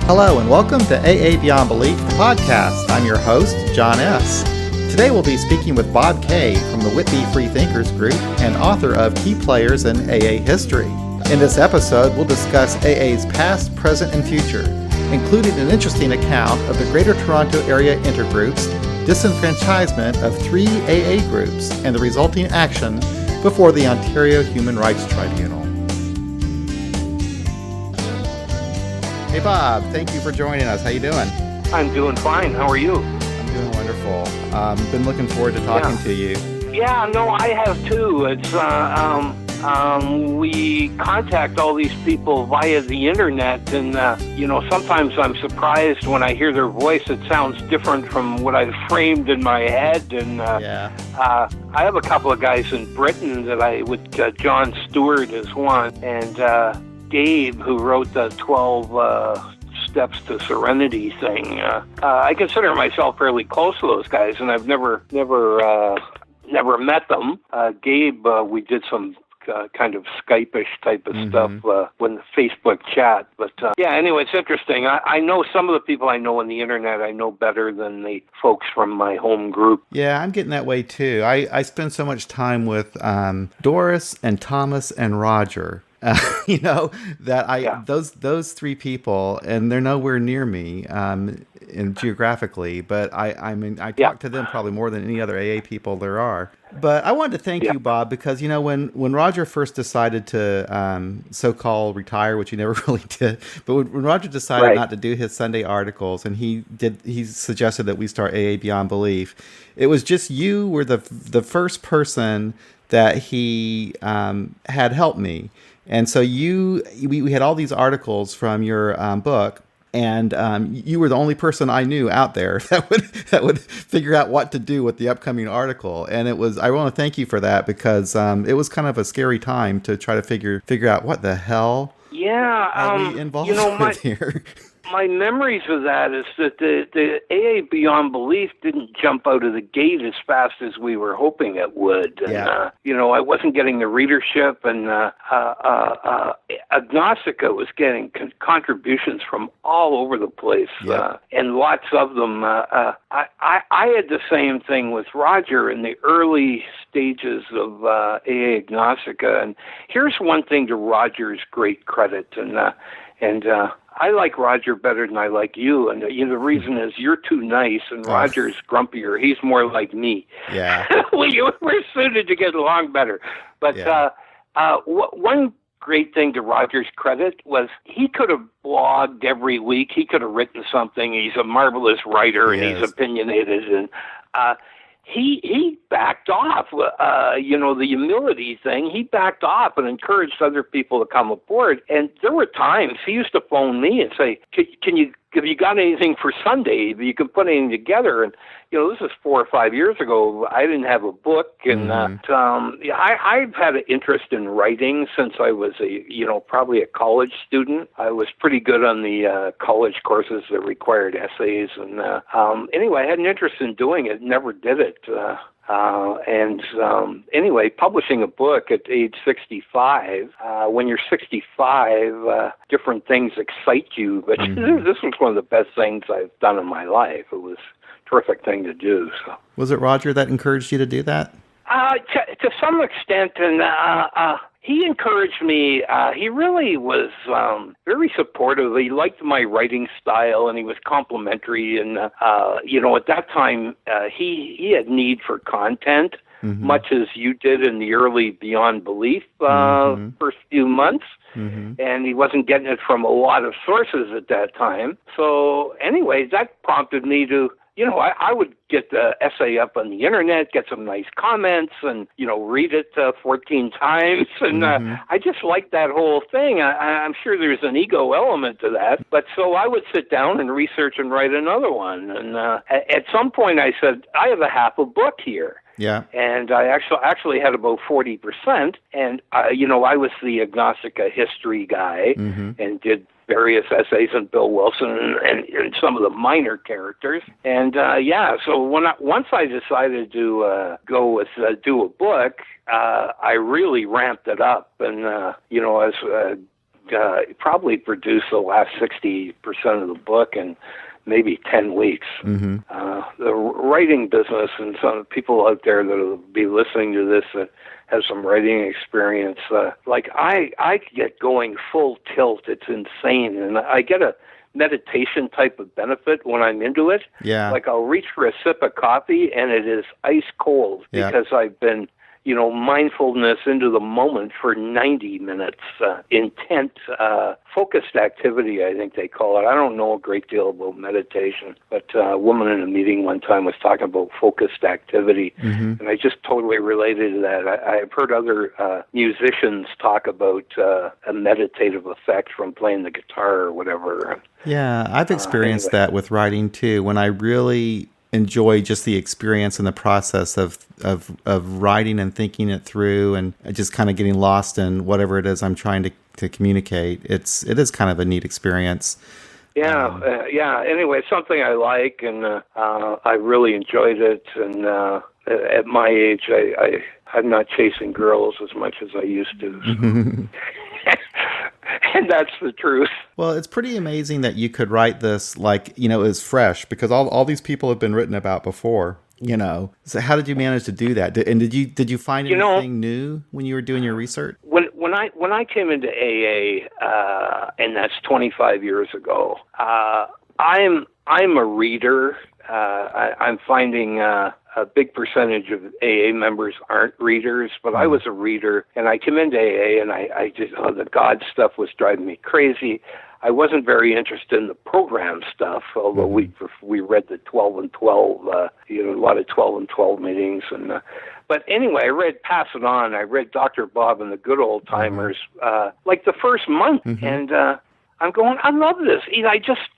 Hello and welcome to AA Beyond Belief, the podcast. I'm your host, John S. Today we'll be speaking with Bob Kay from the Whitby Free Thinkers Group and author of Key Players in AA History. In this episode, we'll discuss AA's past, present, and future, including an interesting account of the Greater Toronto Area Intergroup's disenfranchisement of 3 AA groups and the resulting action before the Ontario Human Rights Tribunal. Hey Bob, thank you for joining us. How you doing? I'm doing fine. How are you? I'm doing wonderful. Been looking forward to talking to you. Yeah, no, I have too. It's we contact all these people via the internet, and sometimes I'm surprised when I hear their voice. It sounds different from what I've framed in my head, and I have a couple of guys in Britain that with John Stewart is one, and Gabe, who wrote the 12 Steps to Serenity thing. I consider myself fairly close to those guys, and I've never met them. Gabe, we did some kind of Skype-ish type of stuff when the Facebook chat. But anyway, it's interesting. I know some of the people I know on the internet I know better than the folks from my home group. Yeah, I'm getting that way too. I spend so much time with Doris and Thomas and Roger. Those 3 people, and they're nowhere near me geographically, but I talk to them probably more than any other AA people there are. But I wanted to thank you, Bob, because when Roger first decided to so-called retire, which he never really did, but when Roger decided not to do his Sunday articles, and he suggested that we start AA Beyond Belief, it was just you were the first person that he had helped me. And so we had all these articles from your book, and you were the only person I knew out there that would figure out what to do with the upcoming article. And I want to thank you for that, because it was kind of a scary time to try to figure out what the hell are we involved with here. My memories of that is that the AA Beyond Belief didn't jump out of the gate as fast as we were hoping it would. And, I wasn't getting the readership, and Agnostica was getting contributions from all over the place, and lots of them. I had the same thing with Roger in the early stages of AA Agnostica. And here's one thing to Roger's great credit, and I like Roger better than I like you, and the reason is you're too nice, and Roger's grumpier. He's more like me. Yeah, we're suited to get along better. But one great thing to Roger's credit was he could have blogged every week. He could have written something. He's a marvelous writer, and he's opinionated, and he backed off, the humility thing. He backed off and encouraged other people to come aboard. And there were times he used to phone me and say, have you got anything for Sunday? You can put anything together. And, this is 4 or 5 years ago. I didn't have a book. And I've had an interest in writing since I was probably a college student. I was pretty good on the college courses that required essays. And anyway, I had an interest in doing it, never did it. Anyway, publishing a book at age 65, when you're 65, different things excite you. But this was one of the best things I've done in my life. It was a terrific thing to do. So. Was it Roger that encouraged you to do that? To some extent, and he encouraged me. He really was very supportive. He liked my writing style, and he was complimentary. And at that time, he had need for content, much as you did in the early Beyond Belief first few months. And he wasn't getting it from a lot of sources at that time. So anyway, that prompted me to. I would get the essay up on the internet, get some nice comments, and, read it 14 times. And I just liked that whole thing. I'm sure there's an ego element to that. But so I would sit down and research and write another one. And at some point I said, I have a half a book here. Yeah. And I actually had about 40%. And, I was the Agnostica history guy and did various essays on Bill Wilson and some of the minor characters. And, so once I decided to do a book, I really ramped it up. And, I was probably produce the last 60% of the book in maybe 10 weeks. Mm-hmm. The writing business, and some people out there that will be listening to this that have some writing experience, like I get going full tilt. It's insane. And I get a meditation type of benefit when I'm into it. Yeah. Like I'll reach for a sip of coffee and it is ice cold because I've been, mindfulness into the moment for 90 minutes, intent, focused activity, I think they call it. I don't know a great deal about meditation, but a woman in a meeting one time was talking about focused activity, and I just totally related to that. I've heard other musicians talk about a meditative effect from playing the guitar or whatever. Yeah, I've experienced that with writing too, when I really enjoy just the experience and the process of writing and thinking it through and just kind of getting lost in whatever it is I'm trying to communicate. It is kind of a neat experience. Anyway, it's something I like, and I really enjoyed it. And at my age, I'm not chasing girls as much as I used to. So. And that's the truth. Well, it's pretty amazing that you could write this as fresh, because all these people have been written about before, So how did you manage to do that? And did you find anything new when you were doing your research? When I came into AA, and that's 25 years ago, I'm a reader. I'm finding a big percentage of AA members aren't readers, but I was a reader, and I came into AA, and I just, the God stuff was driving me crazy. I wasn't very interested in the program stuff, although we read the 12 and 12, a lot of 12 and 12 meetings. But anyway, I read Pass It On. I read Dr. Bob and the Good Oldtimers, like the first month, and I'm going, I love this.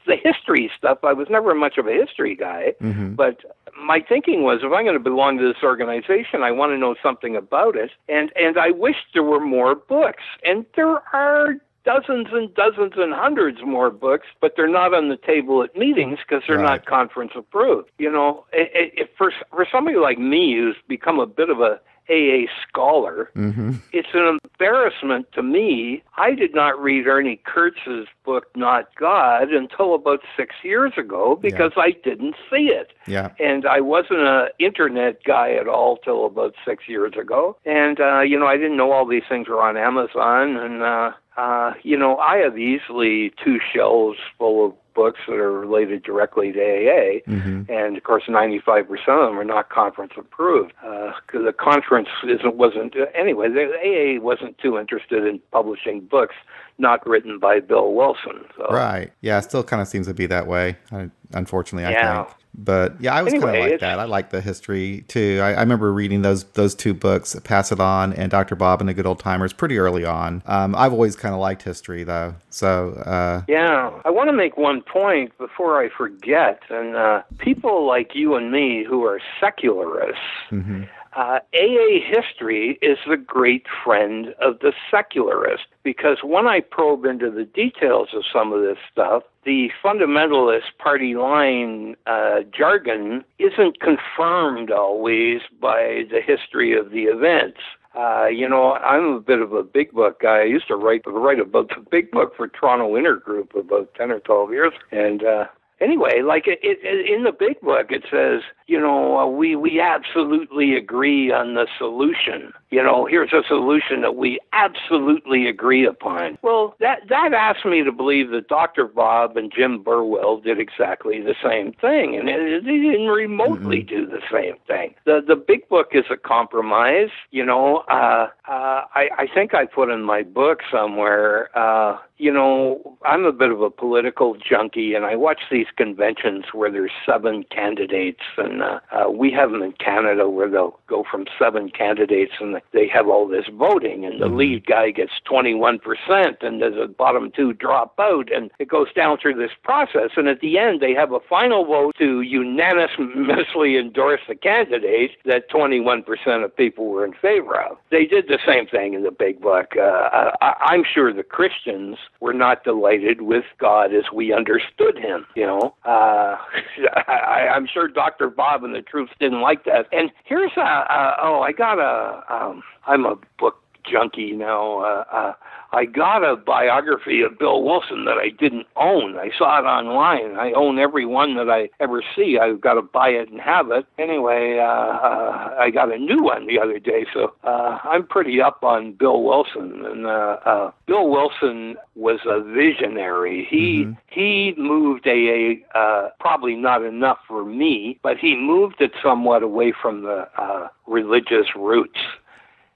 The history stuff, I was never much of a history guy, but my thinking was, if I'm going to belong to this organization, I want to know something about it. And I wish there were more books. And there are dozens and dozens and hundreds more books, but they're not on the table at meetings because they're not conference approved. For somebody like me who's become a bit of a AA scholar, it's an embarrassment to me. I did not read Ernie Kurtz's book, Not God, until about 6 years ago because I didn't see it. Yeah. And I wasn't an internet guy at all till about 6 years ago. And, I didn't know all these things were on Amazon. And, I have easily 2 shelves full of books that are related directly to AA, and of course 95% of them are not conference approved because the conference wasn't anyway. The AA wasn't too interested in publishing books not written by Bill Wilson. So. Right? Yeah, it still kind of seems to be that way. Unfortunately, I think. But yeah, I was kind of like that. I like the history too. I remember reading those 2 books, Pass It On and Dr. Bob and the Good Oldtimers, pretty early on. I've always kind of liked history though. So I want to make one point before I forget. And people like you and me who are secularists, AA history is the great friend of the secularist, because when I probe into the details of some of this stuff, the fundamentalist party line jargon isn't confirmed always by the history of the events. I'm a bit of a big book guy. I used to write about the big book for Toronto Intergroup about 10 or 12 years. And anyway, like in the big book, it says, we absolutely agree on the solution. Here's a solution that we absolutely agree upon. Well, that asks me to believe that Dr. Bob and Jim Burwell did exactly the same thing, and they didn't remotely do the same thing. The big book is a compromise. I think I put in my book somewhere, I'm a bit of a political junkie, and I watch these conventions where there's 7 candidates, and we have them in Canada where they'll go from 7 candidates, and they have all this voting, and the lead guy gets 21%, and the bottom 2 drop out, and it goes down through this process, and at the end they have a final vote to unanimously endorse the candidate that 21% of people were in favor of. They did the same thing in the big book. I'm sure the Christians were not delighted with God as we understood him, I'm sure Dr. Bob and the Troops didn't like that. And here's I'm a book junkie now. I got a biography of Bill Wilson that I didn't own. I saw it online. I own every one that I ever see. I've got to buy it and have it. Anyway, I got a new one the other day, so I'm pretty up on Bill Wilson. And Bill Wilson was a visionary. He moved AA, probably not enough for me, but he moved it somewhat away from the religious roots.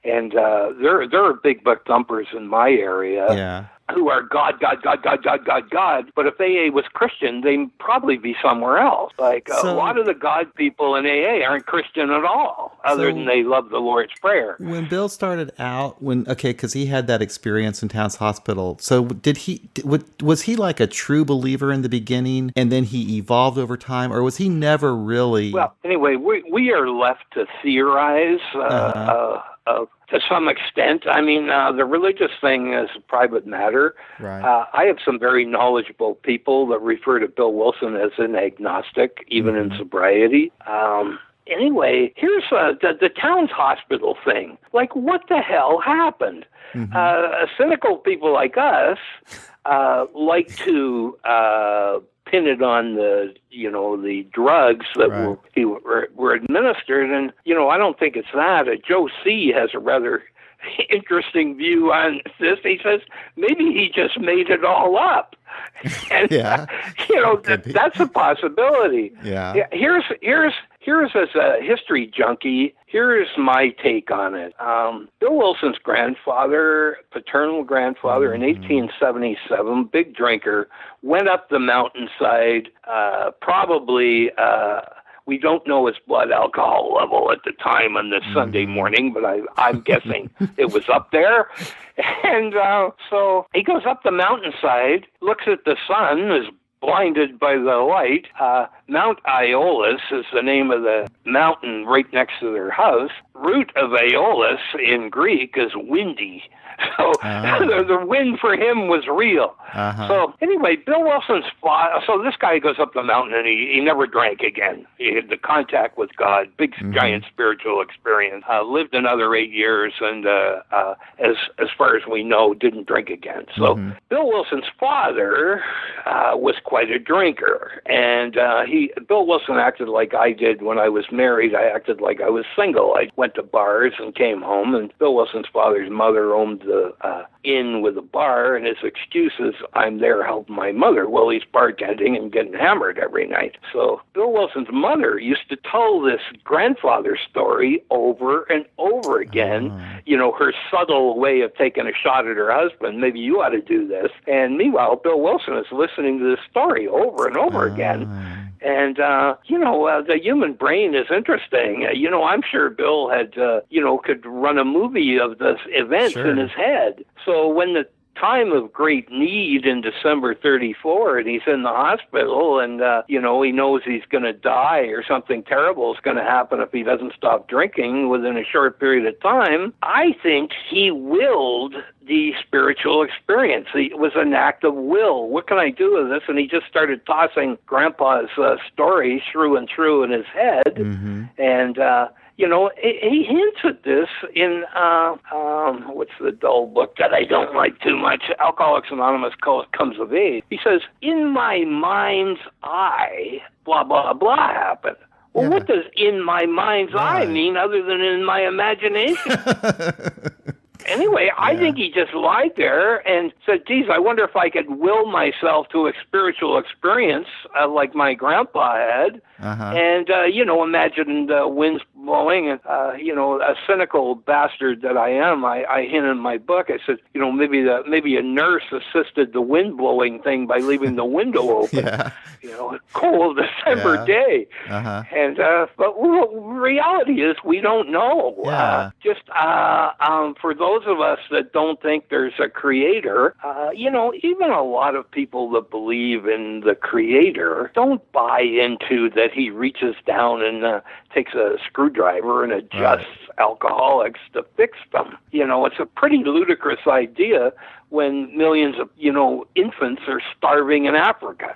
And there are big buck thumpers in my area who are God. But if AA was Christian, they'd probably be somewhere else. Like a lot of the God people in AA aren't Christian at all, other than they love the Lord's Prayer. When Bill started out, because he had that experience in Towns Hospital. So was he like a true believer in the beginning, and then he evolved over time, or was he never really? Well, anyway, we are left to theorize. To some extent. I mean, the religious thing is a private matter. Right. I have some very knowledgeable people that refer to Bill Wilson as an agnostic, even in sobriety. Anyway, here's the Towns Hospital thing. Like, what the hell happened? Cynical people like us like to pin it on the drugs that were administered, and I don't think it's that. Joe C. has a rather interesting view on this. He says maybe he just made it all up, and that's a possibility. Here's as a history junkie, here's my take on it. Bill Wilson's paternal grandfather, in 1877, big drinker, went up the mountainside, probably, we don't know his blood alcohol level at the time on this Sunday morning, but I'm guessing it was up there. And so he goes up the mountainside, looks at the sun, is blinded by the light. Mount Aeolus is the name of the mountain right next to their house. Root of Aeolus in Greek is windy. So the wind for him was real. So anyway, Bill Wilson's so this guy goes up the mountain and he never drank again. He had the contact with God, big giant spiritual experience. Lived another 8 years, and as far as we know, didn't drink again. So Bill Wilson's father was quite a drinker, and Bill Wilson acted like I did when I was married. I acted like I was single. I went to bars and came home, and Bill Wilson's father's mother owned the inn with a bar, and his excuse is, I'm there helping my mother. Well, he's bartending and getting hammered every night. So Bill Wilson's mother used to tell this grandfather story over and over again, her subtle way of taking a shot at her husband. Maybe you ought to do this. And meanwhile, Bill Wilson is listening to this story over and over again. And, the human brain is interesting. I'm sure Bill had, could run a movie of this event in his head. So when the time of great need in December 34, and he's in the hospital, and, he knows he's going to die or something terrible is going to happen if he doesn't stop drinking within a short period of time, I think he willed the spiritual experience. It was an act of will. What can I do with this? And he just started tossing Grandpa's story through and through in his head. And, he hints at this in, what's the dull book that I don't like too much? Alcoholics Anonymous Comes of Age. He says, in my mind's eye, blah, blah, blah happened. Well, what does in my mind's eye mean other than in my imagination? Anyway, I think he just lied there and said, geez, I wonder if I could will myself to a spiritual experience like my grandpa had. And, imagine the winds blowing. And, a cynical bastard that I am, I hint in my book, I said, maybe a nurse assisted the wind blowing thing by leaving the window open. A cold December day. And, but reality is we don't know. For those of us that don't think there's a creator, even a lot of people that believe in the creator don't buy into that he reaches down and takes a screwdriver and adjusts alcoholics to fix them. It's a pretty ludicrous idea when millions of, infants are starving in Africa.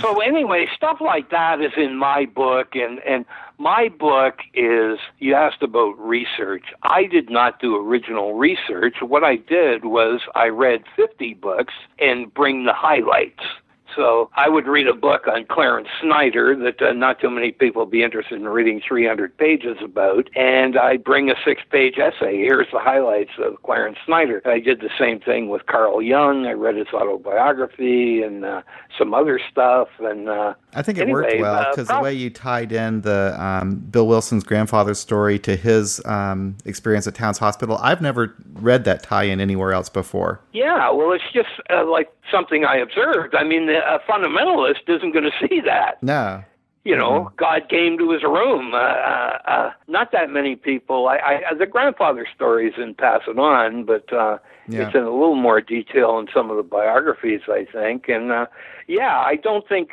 So anyway, stuff like that is in my book, and my book is, you asked about research. I did not do original research. What I did was I read 50 books and bring the highlights. So I would read a book on Clarence Snyder that not too many people would be interested in reading 300 pages about, and I bring a 6-page essay. Here's the highlights of Clarence Snyder. I did the same thing with Carl Jung. I read his autobiography and some other stuff. And I think it worked well because the way you tied in the Bill Wilson's grandfather's story to his experience at Towns Hospital, I've never read that tie-in anywhere else before. Yeah, well, it's just like something I observed. I mean, a fundamentalist isn't going to see that. No. God came to his room. Not that many people. The grandfather stories and pass it on, but it's in a little more detail in some of the biographies, I think. And I don't think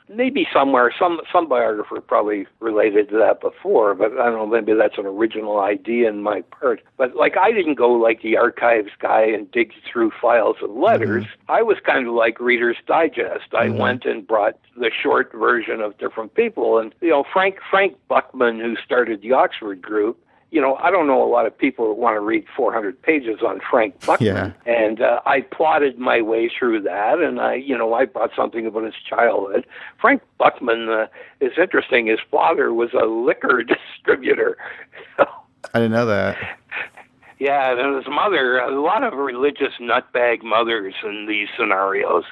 maybe somewhere some biographer probably related to that before, but I don't know. Maybe that's an original idea in my part. But I didn't go like the archives guy and dig through files of letters. Mm-hmm. I was kind of like Reader's Digest. I went and brought the short version of different people, and Frank Buckman, who started the Oxford group. I don't know a lot of people that want to read 400 pages on Frank Buckman. Yeah. And I plotted my way through that, and I brought something about his childhood. Frank Buckman is interesting. His father was a liquor distributor. I didn't know that. Yeah, and his mother, a lot of religious nutbag mothers in these scenarios.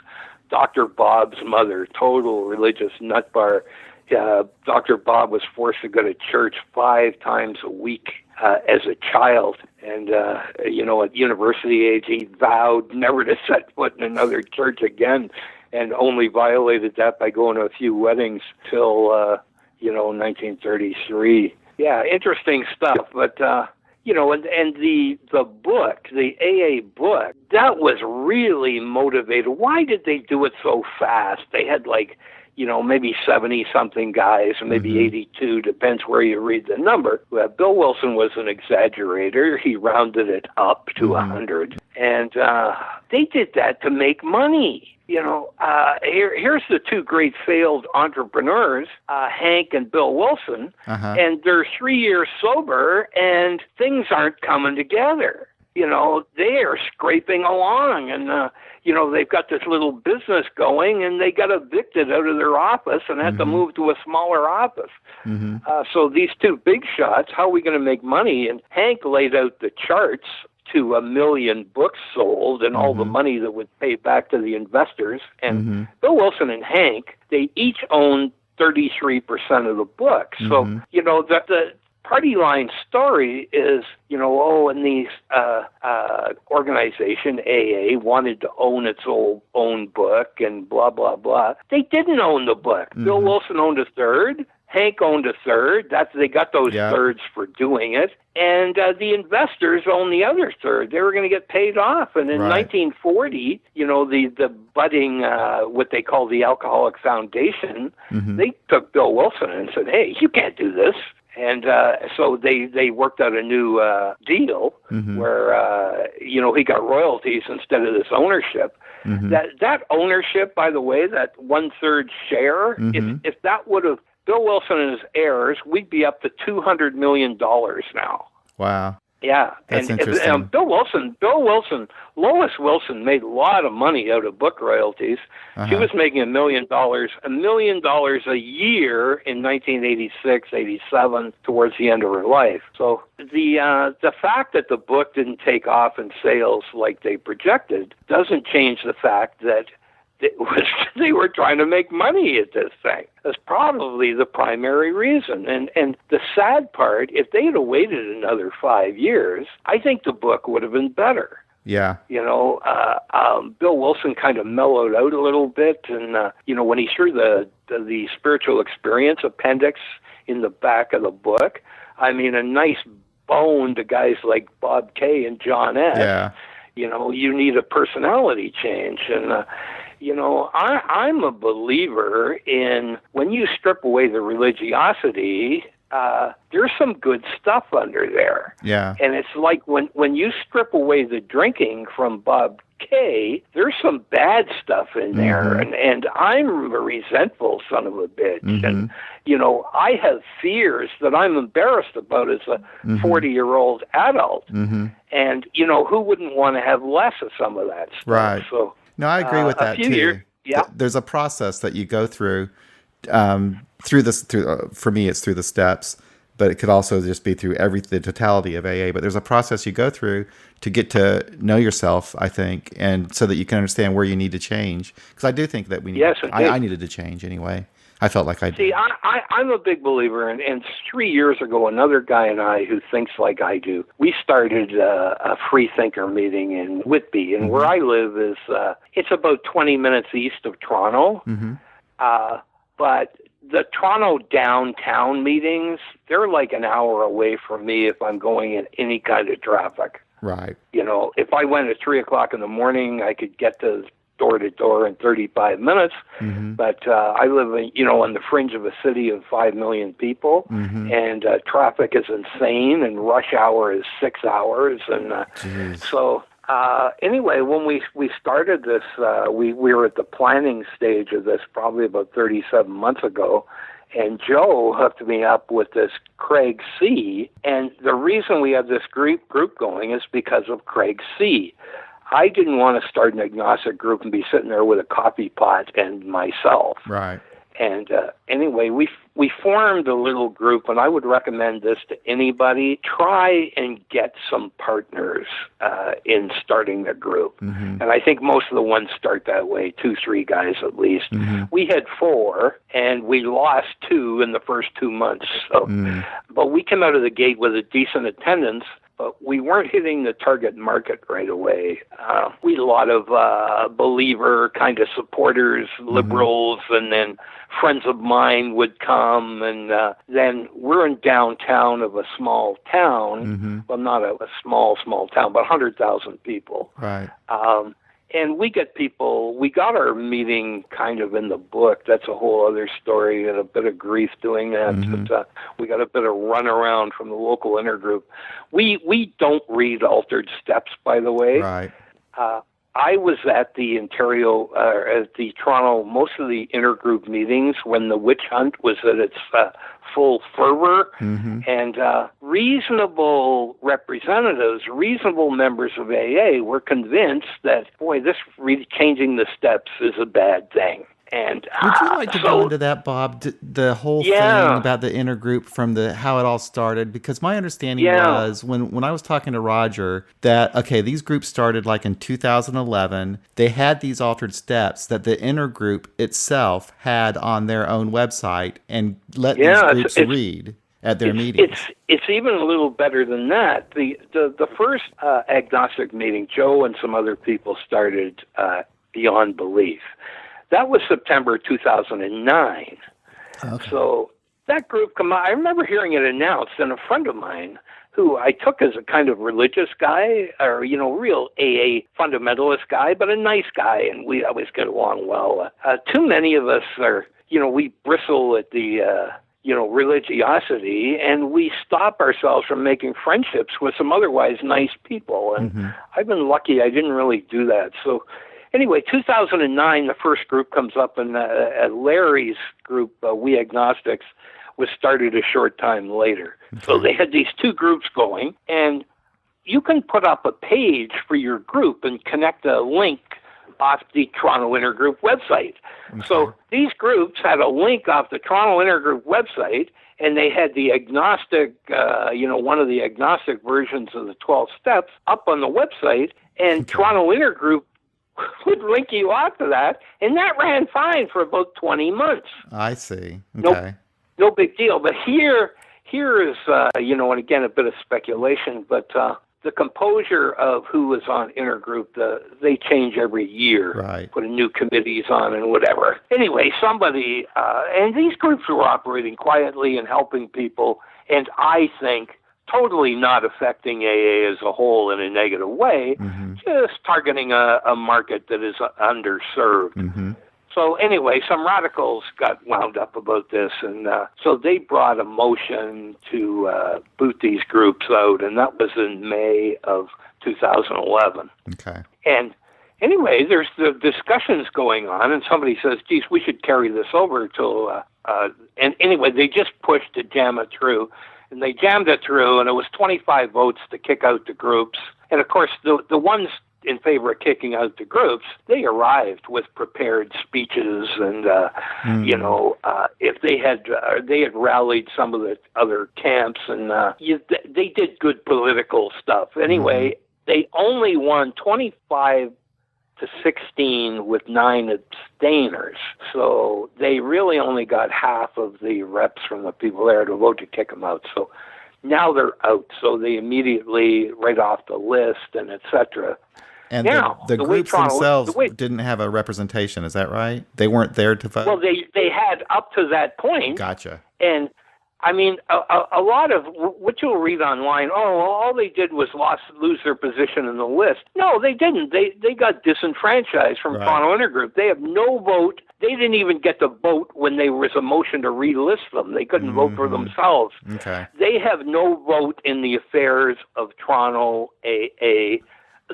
Dr. Bob's mother, total religious nutbar. Dr. Bob was forced to go to church 5 times a week as a child. And, at university age, he vowed never to set foot in another church again, and only violated that by going to a few weddings till, 1933. Yeah, interesting stuff. But, and the book, the AA book, that was really motivated. Why did they do it so fast? They had maybe 70-something guys, or maybe 82, depends where you read the number. Bill Wilson was an exaggerator. He rounded it up to 100. And they did that to make money. Here's the 2 great failed entrepreneurs, Hank and Bill Wilson, and they're 3 years sober, and things aren't coming together. They are scraping along, and they've got this little business going, and they got evicted out of their office and had to move to a smaller office. So these 2 big shots, how are we going to make money? And Hank laid out the charts to 1 million books sold and all the money that would pay back to the investors. And Bill Wilson and Hank, they each owned 33% of the book. So, the party line story is, and these organization, AA, wanted to own its own book and blah, blah, blah. They didn't own the book. Bill Wilson owned a third. Hank owned a third. They got those thirds for doing it. And the investors owned the other third. They were going to get paid off. And in 1940, the budding, what they call the Alcoholic Foundation, they took Bill Wilson and said, hey, you can't do this. And so they worked out a new deal where, he got royalties instead of this ownership. That ownership, by the way, that 1/3 share, if that would have, Bill Wilson and his heirs, we'd be up to $200 million now. Wow. Yeah. That's interesting. And Bill Wilson, Lois Wilson made a lot of money out of book royalties. She was making $1 million a year in 1986, 87, towards the end of her life. So the fact that the book didn't take off in sales like they projected doesn't change the fact that they were trying to make money at this thing. That's probably the primary reason. And the sad part, if they had waited another 5 years, I think the book would have been better. Yeah. Bill Wilson kind of mellowed out a little bit. And, when he threw the spiritual experience appendix in the back of the book, I mean, a nice bone to guys like Bob Kay and John S. Yeah. You need a personality change. And, I'm a believer in when you strip away the religiosity, there's some good stuff under there. Yeah. And it's like when you strip away the drinking from Bob K, there's some bad stuff in there. And I'm a resentful son of a bitch. And, I have fears that I'm embarrassed about as a 40-year-old adult. And, who wouldn't want to have less of some of that stuff? Right. So, no, I agree with that too. There's a process that you go through for me, it's through the steps, but it could also just be through the totality of AA. But there's a process you go through to get to know yourself, I think, and so that you can understand where you need to change. Because I do think that we need. I needed to change anyway. I felt like I did. See, I'm a big believer, and 3 years ago, another guy and I who thinks like I do, we started a free thinker meeting in Whitby, and where I live is it's about 20 minutes east of Toronto, but the Toronto downtown meetings, they're like an hour away from me if I'm going in any kind of traffic. Right. If I went at 3 o'clock in the morning, I could get to door to door in 35 minutes. But I live on the fringe of a city of 5 million people, and traffic is insane, and rush hour is 6 hours. And so anyway, when we started this, we were at the planning stage of this probably about 37 months ago. And Joe hooked me up with this Craig C. And the reason we have this group going is because of Craig C. I didn't want to start an agnostic group and be sitting there with a coffee pot and myself. Right. And anyway, we formed a little group, and I would recommend this to anybody. Try and get some partners in starting a group. And I think most of the ones start that way, 2-3 guys at least. We had 4, and we lost 2 in the first 2 months. So, but we came out of the gate with a decent attendance. But we weren't hitting the target market right away. We had a lot of believer kind of supporters, liberals, and then friends of mine would come. And then we're in downtown of a small town. Well, not a small town, but 100,000 people. Right. And we got our meeting kind of in the book. That's a whole other story, and a bit of grief doing that. But we got a bit of runaround from the local intergroup. We don't read altered steps, by the way. Right. I was at the at the Toronto, most of the intergroup meetings when the witch hunt was at its full fervor, and reasonable representatives, reasonable members of AA were convinced that, boy, this changing the steps is a bad thing. And would you like to go into that, Bob? The whole thing about the intergroup from how it all started? Because my understanding was when I was talking to Roger that these groups started like in 2011. They had these altered steps that the intergroup itself had on their own website and let these groups read at their meetings. It's even a little better than that. The first agnostic meeting, Joe and some other people started Beyond Belief. That was September 2009. Okay. So that group I remember hearing it announced, and a friend of mine who I took as a kind of religious guy, or, real AA fundamentalist guy, but a nice guy, and we always get along well. Too many of us are, we bristle at the, religiosity, and we stop ourselves from making friendships with some otherwise nice people. And I've been lucky I didn't really do that. So anyway, 2009, the first group comes up, and Larry's group, We Agnostics, was started a short time later. Okay. So they had these 2 groups going, and you can put up a page for your group and connect a link off the Toronto Intergroup website. Okay. So these groups had a link off the Toronto Intergroup website, and they had the agnostic, one of the agnostic versions of the 12 steps up on the website, and Toronto Intergroup would link you off to that, and that ran fine for about 20 months. I see. Okay. No big deal. But here is, and again, a bit of speculation, but the composure of who is on Intergroup, they change every year. Right. Putting new committees on and whatever. Anyway, somebody, and these groups were operating quietly and helping people, and I think totally not affecting AA as a whole in a negative way, just targeting a market that is underserved. So anyway, some radicals got wound up about this, and so they brought a motion to boot these groups out, and that was in May of 2011. Okay. And anyway, there's the discussions going on, and somebody says, geez, we should carry this over till, and anyway, they just pushed to jam it through, and they jammed it through, and it was 25 votes to kick out the groups. And of course, the ones in favor of kicking out the groups, they arrived with prepared speeches, and if they had rallied some of the other camps, and they did good political stuff. Anyway, they only won 25 to 16 with 9 abstainers, so they really only got half of the reps from the people there to vote to kick them out. So now they're out, so they immediately right off the list, and etc. And now, the groups themselves didn't have a representation, is that right? They weren't there to vote? Well, they had up to that point. Gotcha. And, I mean, a lot of what you'll read online, all they did was lose their position in the list. No, they didn't. They got disenfranchised from Toronto Intergroup. They have no vote. They didn't even get to vote when there was a motion to relist them. They couldn't vote for themselves. Okay. They have no vote in the affairs of Toronto AA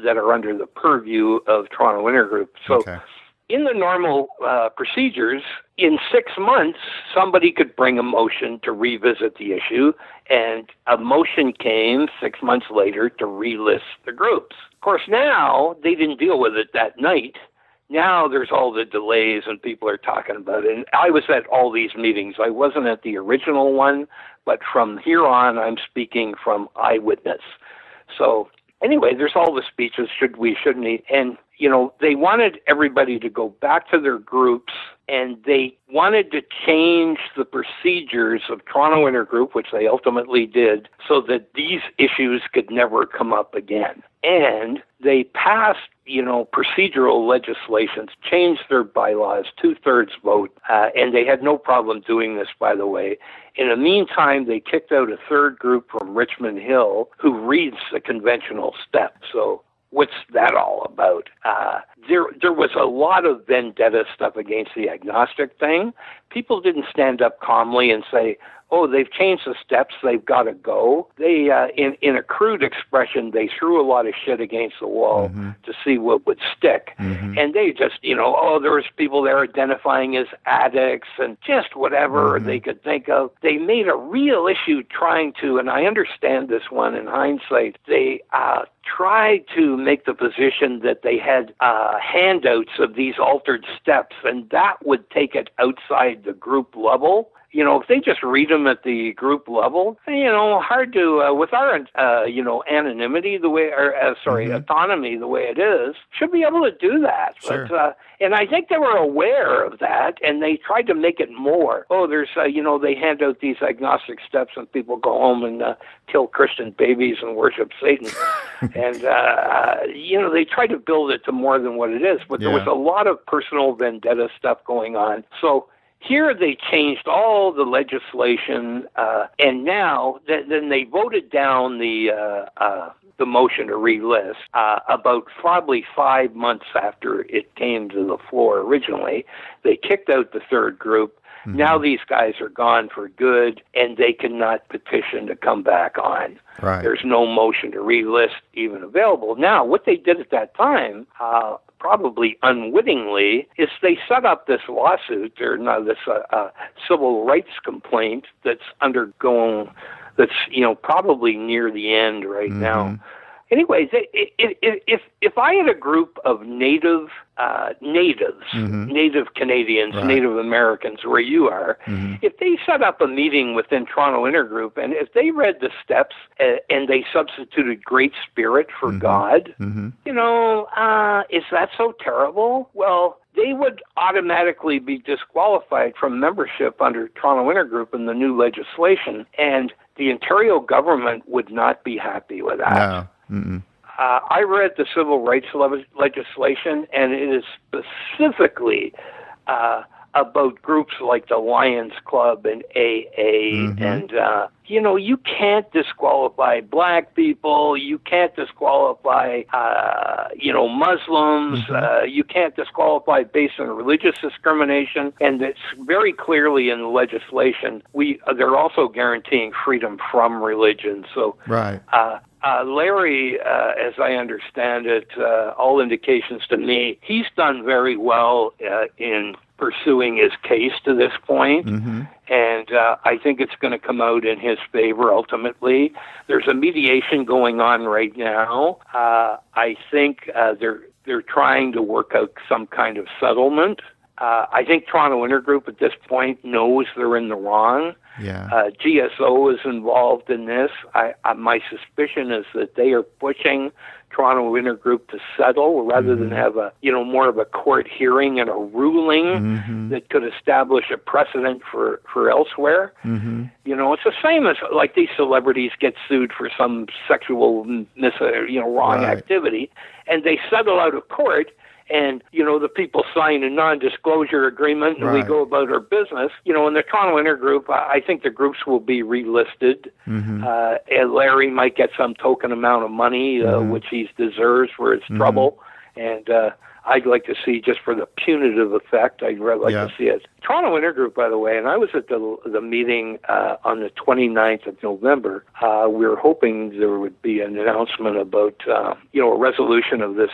that are under the purview of Toronto Intergroup. So in the normal procedures, in 6 months, somebody could bring a motion to revisit the issue, and a motion came 6 months later to relist the groups. Of course, now they didn't deal with it that night. Now there's all the delays and people are talking about it. And I was at all these meetings. I wasn't at the original one, but from here on, I'm speaking from eyewitness. So anyway, there's all the speeches, should we, shouldn't we? And, they wanted everybody to go back to their groups, and they wanted to change the procedures of Toronto Intergroup, which they ultimately did, so that these issues could never come up again. And they passed, procedural legislation, changed their bylaws, 2/3 vote, and they had no problem doing this, by the way. In the meantime, they kicked out a third group from Richmond Hill who reads the conventional step. So what's that all about? There was a lot of vendetta stuff against the agnostic thing. People didn't stand up calmly and say, oh, they've changed the steps, they've got to go. They, in a crude expression, they threw a lot of shit against the wall to see what would stick. And they just, there was people there identifying as addicts and just whatever they could think of. They made a real issue trying to, and I understand this one in hindsight, they tried to make the position that they had handouts of these altered steps, and that would take it outside the group level. If they just read them at the group level, hard to, with our, anonymity the way, autonomy the way it is, should be able to do that. Sure. But, and I think they were aware of that, and they tried to make it more. Oh, there's, they hand out these agnostic steps, and people go home and kill Christian babies and worship Satan. And, they tried to build it to more than what it is, but there was a lot of personal vendetta stuff going on. So, here they changed all the legislation, and now then they voted down the motion to relist about probably 5 months after it came to the floor originally. They kicked out the third group. Now these guys are gone for good, and they cannot petition to come back on. Right. There's no motion to relist even available. Now, what they did at that time, probably unwittingly, is they set up this lawsuit, or this civil rights complaint that's undergoing, that's probably near the end right now. Anyways, if I had a group of natives, Native Canadians, Native Americans, where you are, if they set up a meeting within Toronto Intergroup, and if they read the steps and they substituted Great Spirit for God, is that so terrible? Well, they would automatically be disqualified from membership under Toronto Intergroup in the new legislation, and the Ontario government would not be happy with that. No. I read the civil rights legislation, and it is specifically about groups like the Lions Club and AA, and you can't disqualify black people, you can't disqualify Muslims, you can't disqualify based on religious discrimination, and it's very clearly in the legislation. They're also guaranteeing freedom from religion. So right. Larry, as I understand it, all indications to me, he's done very well in pursuing his case to this point, and I think it's going to come out in his favor ultimately. There's a mediation going on right now. I think they're trying to work out some kind of settlement. I think Toronto Intergroup at this point knows they're in the wrong. Yeah. GSO is involved in this. My suspicion is that they are pushing Toronto Intergroup to settle rather than have more of a court hearing and a ruling that could establish a precedent for elsewhere. It's the same as like these celebrities get sued for some sexual wrong activity, and they settle out of court. And, the people sign a non-disclosure agreement and we go about our business. In the Toronto Intergroup, I think the groups will be relisted. And Larry might get some token amount of money, which he deserves for his trouble. And I'd like to see, just for the punitive effect, I'd like to see it. Toronto Intergroup, by the way, and I was at the meeting on the 29th of November. We were hoping there would be an announcement about, a resolution of this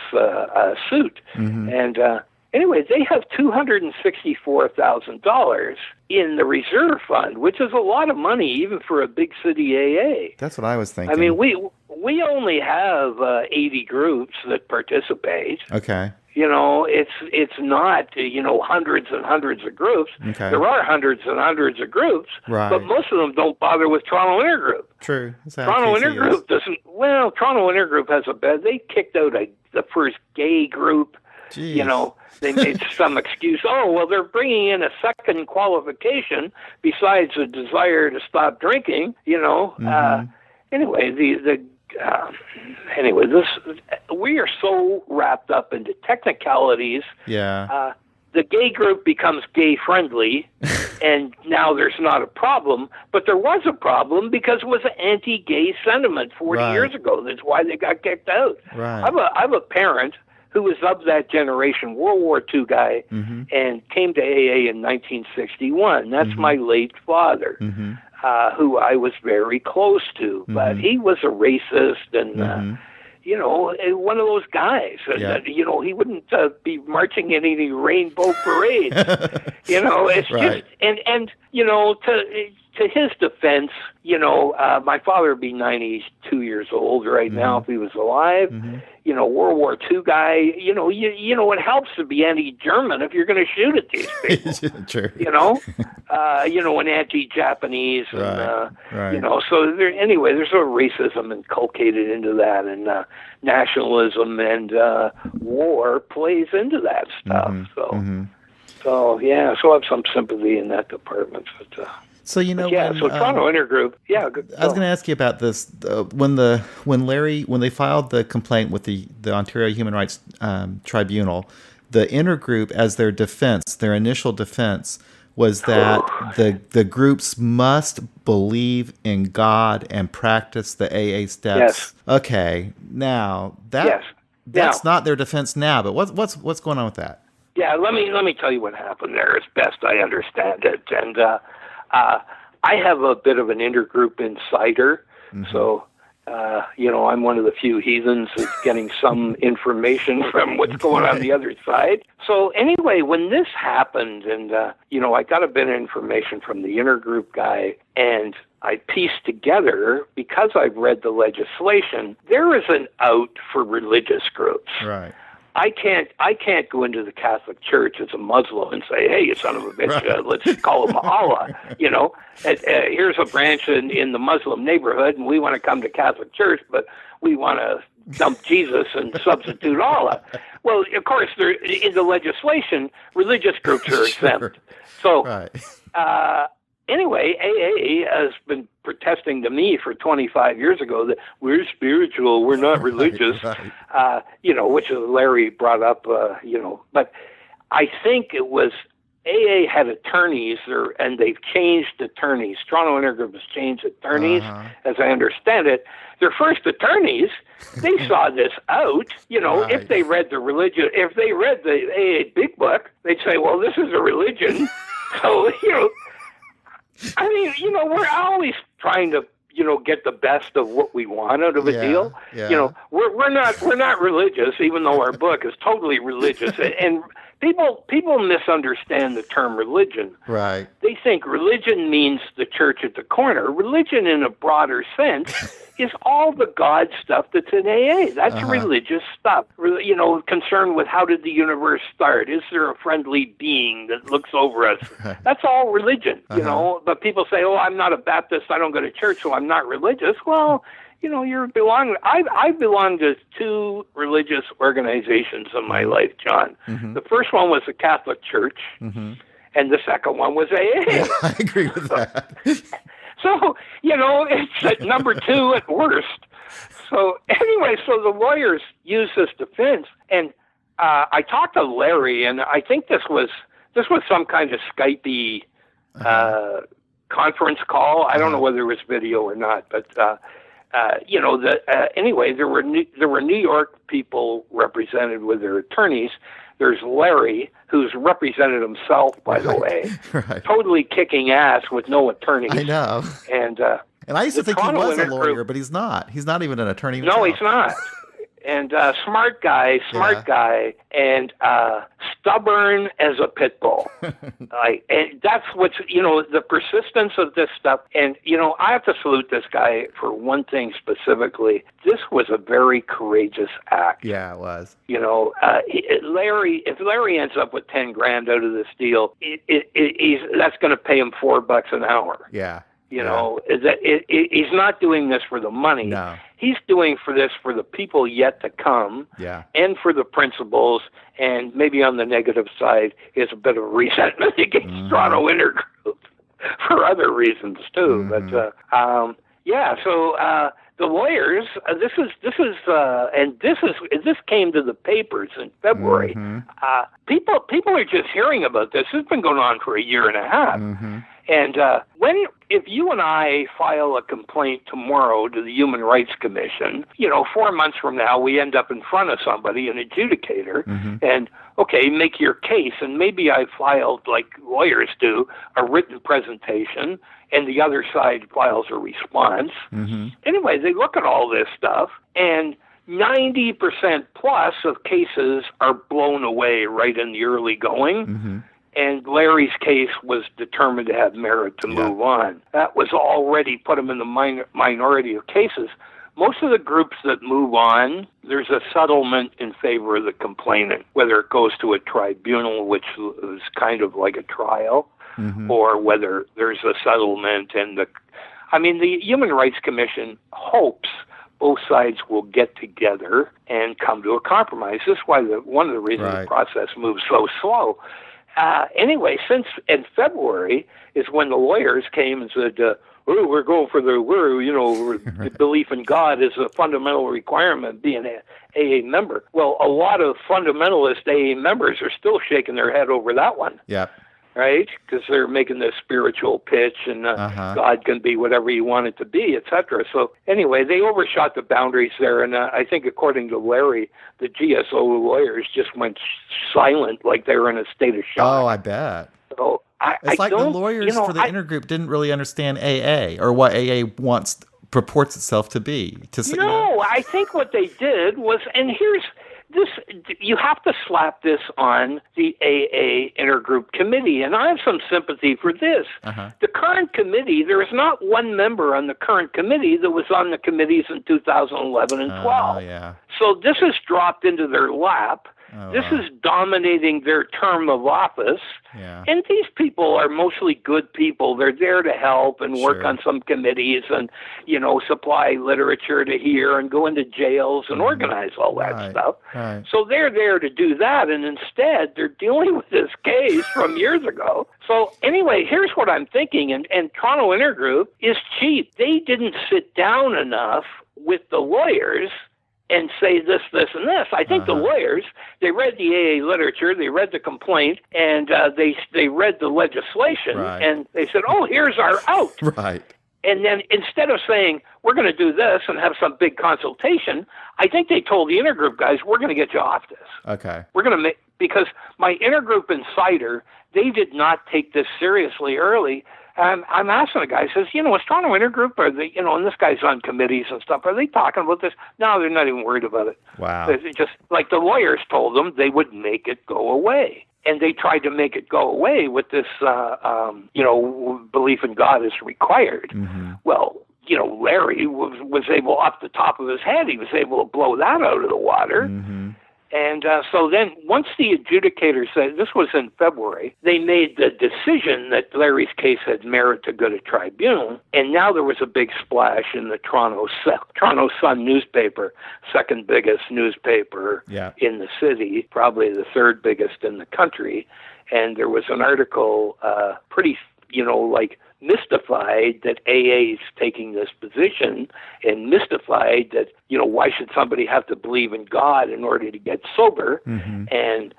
suit. And anyway, they have $264,000 in the reserve fund, which is a lot of money, even for a big city AA. That's what I was thinking. I mean, we only have 80 groups that participate. Okay. It's not, hundreds and hundreds of groups. Okay. There are hundreds and hundreds of groups, but most of them don't bother with Toronto Intergroup. True. Toronto Intergroup doesn't, Toronto Intergroup has they kicked out the first gay group. Jeez. They made some excuse. Oh, well, they're bringing in a second qualification besides a desire to stop drinking, Anyway, we are so wrapped up into technicalities. Yeah. The gay group becomes gay friendly, and now there's not a problem. But there was a problem because it was an anti-gay sentiment 40 years ago. That's why they got kicked out. Right. I have a parent who was of that generation, World War II guy, and came to AA in 1961. That's my late father. Who I was very close to, but he was a racist and, one of those guys. And, he wouldn't be marching in any rainbow parades. It's just, and to his defense, my father would be 92 years old right now if he was alive. World War II guy, it helps to be anti-German if you're going to shoot at these people. True. And anti-Japanese. And, so there's a racism inculcated into that, and nationalism and war plays into that stuff. So I have some sympathy in that department. But, so Toronto Intergroup. Yeah, I was going to ask you about this when they filed the complaint with the Ontario Human Rights Tribunal, the Intergroup, as their defense, their initial defense, was that the groups must believe in God and practice the AA steps. Yes. Okay, now that's not their defense now. But what's going on with that? Yeah, let me tell you what happened there as best I understand it, and. I have a bit of an intergroup insider, so, I'm one of the few heathens that's getting some information from what's going on the other side. So anyway, when this happened, and, I got a bit of information from the intergroup guy, and I pieced together, because I've read the legislation, there is an out for religious groups. Right. I can't go into the Catholic Church as a Muslim and say, hey, you son of a bitch, let's call him Allah. Here's a branch in the Muslim neighborhood, and we want to come to Catholic Church, but we want to dump Jesus and substitute Allah. Well, of course, in the legislation, religious groups are exempt. So, anyway, AA has been protesting to me for 25 years ago that we're spiritual, we're not religious, which Larry brought up, but I think it was AA had attorneys, and they've changed attorneys. Toronto Intergroup has changed attorneys, as I understand it. Their first attorneys, they saw this out. Right. If they read the AA Big Book, they'd say, well, this is a religion. So, I mean, we're always trying to, get the best of what we want out of a deal. Yeah. We're not religious, even though our book is totally religious. And people misunderstand the term religion. Right. They think religion means the church at the corner. Religion, in a broader sense, is all the God stuff that's in AA. That's religious stuff. Concerned with how did the universe start? Is there a friendly being that looks over us? That's all religion, But people say, oh, I'm not a Baptist. I don't go to church, so I'm not religious. Well, I belong to two religious organizations in my life, John. Mm-hmm. The first one was the Catholic Church, and the second one was AA. Yeah, I agree with that. So, it's at number two at worst. So anyway, so the lawyers use this defense, and I talked to Larry, and I think this was some kind of Skype-y conference call. I don't know whether it was video or not, but anyway, there were New York people represented with their attorneys. There's Larry, who's represented himself, by the way, totally kicking ass with no attorneys. I know. And I used to think he was a lawyer, but he's not. He's not even an attorney himself. No, he's not. And smart guy, and stubborn as a pit bull. And that's what's, the persistence of this stuff. And, I have to salute this guy for one thing specifically. This was a very courageous act. Yeah, it was. If Larry ends up with $10,000 out of this deal, that's going to pay him $4 an hour. Yeah. He's not doing this for the money. No. He's doing this for the people yet to come, and for the principals, and maybe on the negative side is a bit of resentment against Toronto Intergroup for other reasons too. But so the lawyers, this came to the papers in February. People are just hearing about this. It's been going on for a year and a half. And if you and I file a complaint tomorrow to the Human Rights Commission, 4 months from now, we end up in front of somebody, an adjudicator, and, okay, make your case. And maybe I filed, like lawyers do, a written presentation, and the other side files a response. Anyway, they look at all this stuff, and 90% plus of cases are blown away right in the early going. And Larry's case was determined to have merit to move on. That was already put him in the minority of cases. Most of the groups that move on, there's a settlement in favor of the complainant, whether it goes to a tribunal, which is kind of like a trial, or whether there's a settlement. And the Human Rights Commission hopes both sides will get together and come to a compromise. This is why one of the reasons the process moves so slow. Anyway, since in February is when the lawyers came and said, we're going for the belief in God is a fundamental requirement being an AA member. Well, a lot of fundamentalist AA members are still shaking their head over that one. Yeah. Right? Because they're making this spiritual pitch and God can be whatever you want it to be, etc. So anyway, they overshot the boundaries there. And I think according to Larry, the GSO lawyers just went silent, like they were in a state of shock. Oh, I bet. So it's like the lawyers for the Intergroup didn't really understand AA or what AA purports itself to be. I think what they did was, and here's this, you have to slap this on the AA Intergroup Committee, and I have some sympathy for this. The current committee, there is not one member on the current committee that was on the committees in 2011 and 12. So this has dropped into their lap. This is dominating their term of office. And these people are mostly good people. They're there to help and work on some committees and, supply literature to here and go into jails and organize all that stuff. So they're there to do that. And instead, they're dealing with this case from years ago. So anyway, here's what I'm thinking. And Toronto Intergroup is cheap. They didn't sit down enough with the lawyers and say this, this, and this. I think the lawyers, they read the AA literature, they read the complaint, and they read the legislation, and they said, oh, here's our out. Right. And then instead of saying, we're going to do this and have some big consultation, I think they told the Intergroup guys, we're going to get you off this. Okay. We're going to because my Intergroup insider, they did not take this seriously early. I'm asking the guy, says, is Toronto Intergroup, are they, and this guy's on committees and stuff, are they talking about this? No, they're not even worried about it. Wow. It's just like the lawyers told them they would make it go away. And they tried to make it go away with this, belief in God is required. Mm-hmm. Well, Larry was able, off the top of his head, he was able to blow that out of the water. Mm-hmm. And so then once the adjudicator said, this was in February, they made the decision that Larry's case had merit to go to tribunal. And now there was a big splash in the Toronto Sun newspaper, second biggest newspaper in the city, probably the third biggest in the country. And there was an article pretty, mystified that AA is taking this position, and mystified that, why should somebody have to believe in God in order to get sober? Mm-hmm. And,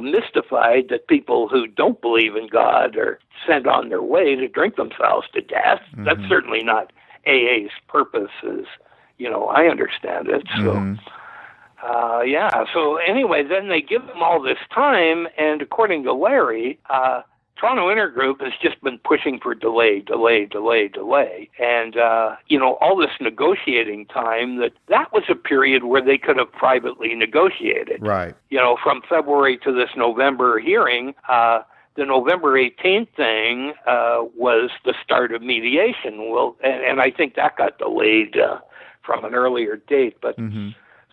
mystified that people who don't believe in God are sent on their way to drink themselves to death. Mm-hmm. That's certainly not AA's purpose, as, I understand it. So, so anyway, then they give them all this time, and according to Larry, Toronto Intergroup has just been pushing for delay. And, all this negotiating time, that was a period where they could have privately negotiated. Right. From February to this November hearing, the November 18th thing was the start of mediation. Well, and I think that got delayed from an earlier date. But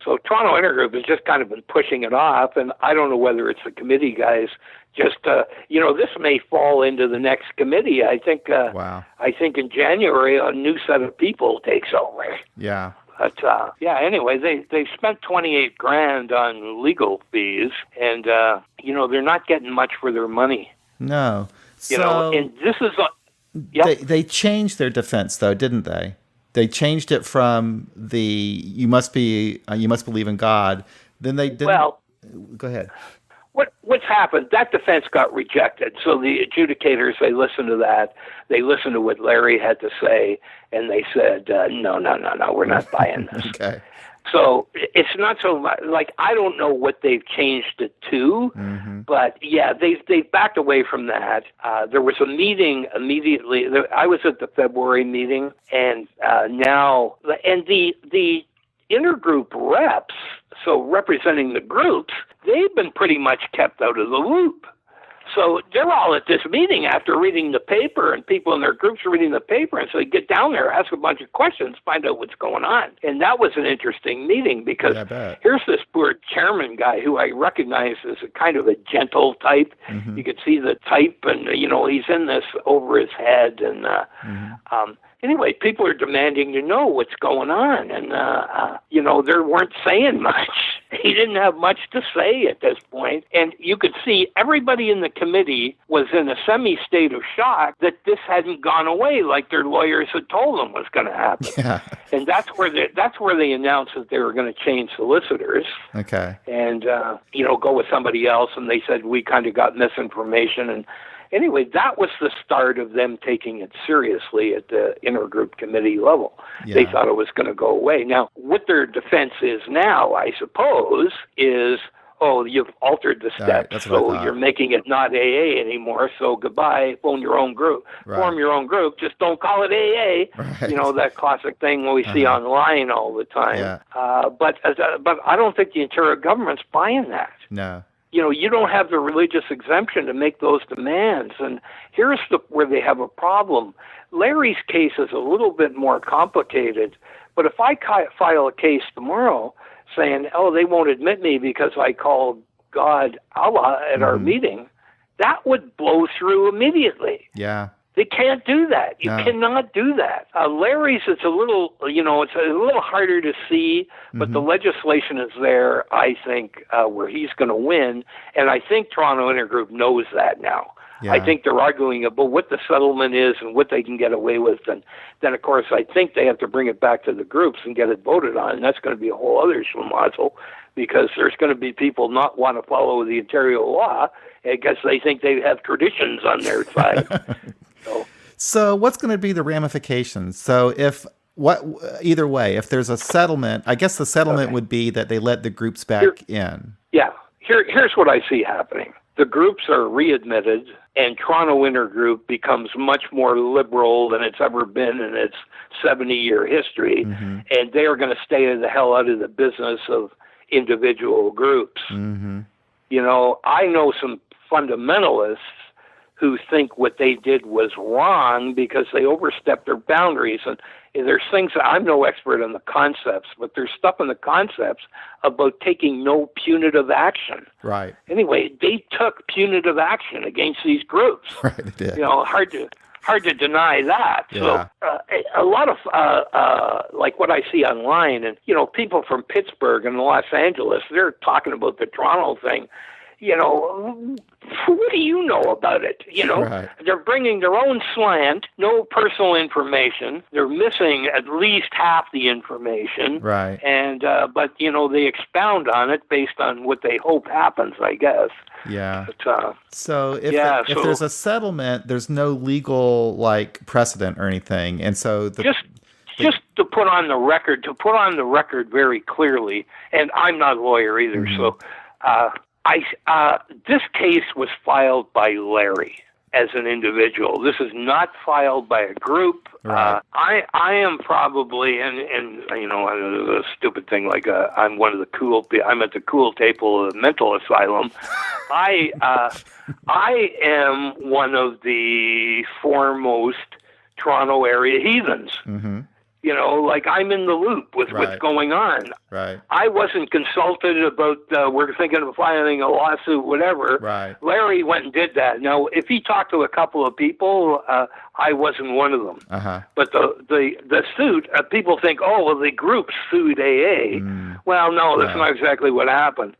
so Toronto Intergroup has just kind of been pushing it off, and I don't know whether it's the committee guys. Just this may fall into the next committee. I think. Wow. I think in January a new set of people takes over. Yeah. But anyway, they spent $28,000 on legal fees, and they're not getting much for their money. No. And this is they changed their defense, though, didn't they? They changed it from the you must believe in God. Then they didn't. Well, go ahead. What's happened? That defense got rejected. So the adjudicators, they listened to that. They listened to what Larry had to say, and they said, no, we're not buying this. Okay. So it's not so much, I don't know what they've changed it to, but they backed away from that. There was a meeting immediately. I was at the February meeting, and the intergroup reps, so representing the groups, they've been pretty much kept out of the loop. So they're all at this meeting after reading the paper, and people in their groups are reading the paper, and so they get down there, ask a bunch of questions, find out what's going on. And that was an interesting meeting because here's this poor chairman guy who I recognize as a kind of a gentle type. Mm-hmm. You could see the type, and he's in this over his head, and anyway, people are demanding to know what's going on, and they weren't saying much. He didn't have much to say at this point, and you could see everybody in the committee was in a semi-state of shock that this hadn't gone away like their lawyers had told them was going to happen. Yeah. And that's where they announced that they were going to change solicitors. Okay. And go with somebody else, and they said we kind of got misinformation. And anyway, that was the start of them taking it seriously at the intergroup committee level. Yeah. They thought it was going to go away. Now, what their defense is now, I suppose, is, you've altered the steps, right, so you're making it not AA anymore, so goodbye, form your own group. Right. Form your own group, just don't call it AA. Right. That classic thing we see online all the time. Yeah. But I don't think the interior government's buying that. No. You don't have the religious exemption to make those demands. And here's where they have a problem. Larry's case is a little bit more complicated, but if I file a case tomorrow saying, they won't admit me because I called God Allah at our meeting, that would blow through immediately. Yeah. They can't do that. You cannot do that. Larry's, it's a little, it's a little harder to see, but the legislation is there, I think, where he's going to win. And I think Toronto Intergroup knows that now. I think they're arguing about what the settlement is and what they can get away with. And then, of course, I think they have to bring it back to the groups and get it voted on. And that's going to be a whole other schmozzle, because there's going to be people not want to follow the Ontario law because they think they have traditions on their side. So what's going to be the ramifications? So either way, if there's a settlement, I guess the settlement would be that they let the groups back in. Yeah. Here's what I see happening. The groups are readmitted, and Toronto Intergroup becomes much more liberal than it's ever been in its 70-year history, and they are going to stay the hell out of the business of individual groups. You know, I know some fundamentalists who think what they did was wrong because they overstepped their boundaries. And there's things, I'm no expert on the concepts, but there's stuff in the concepts about taking no punitive action. Right. Anyway, they took punitive action against these groups. Right, they did. You know, hard to deny that. Yeah. So a lot of, like what I see online, and, you know, people from Pittsburgh and Los Angeles, they're talking about the Toronto thing. You know, what do you know about it? You know, right. They're bringing their own slant, no personal information. They're missing at least half the information. Right. And, but, you know, they expound on it based on what they hope happens, I guess. Yeah. But, so if there's a settlement, there's no legal, like, precedent or anything. And so just to put on the record very clearly, and I'm not a lawyer either, so this case was filed by Larry as an individual. This is not filed by a group. Right. I am probably, and you know, a stupid thing like I'm one of the cool. I'm at the cool table of the mental asylum. I am one of the foremost Toronto area heathens. You know, like I'm in the loop with what's going on. Right. I wasn't consulted about, we're thinking of filing a lawsuit, whatever. Right. Larry went and did that. Now, if he talked to a couple of people, I wasn't one of them. But the suit, people think, oh, well, the group sued AA. Well, no, that's not exactly what happened.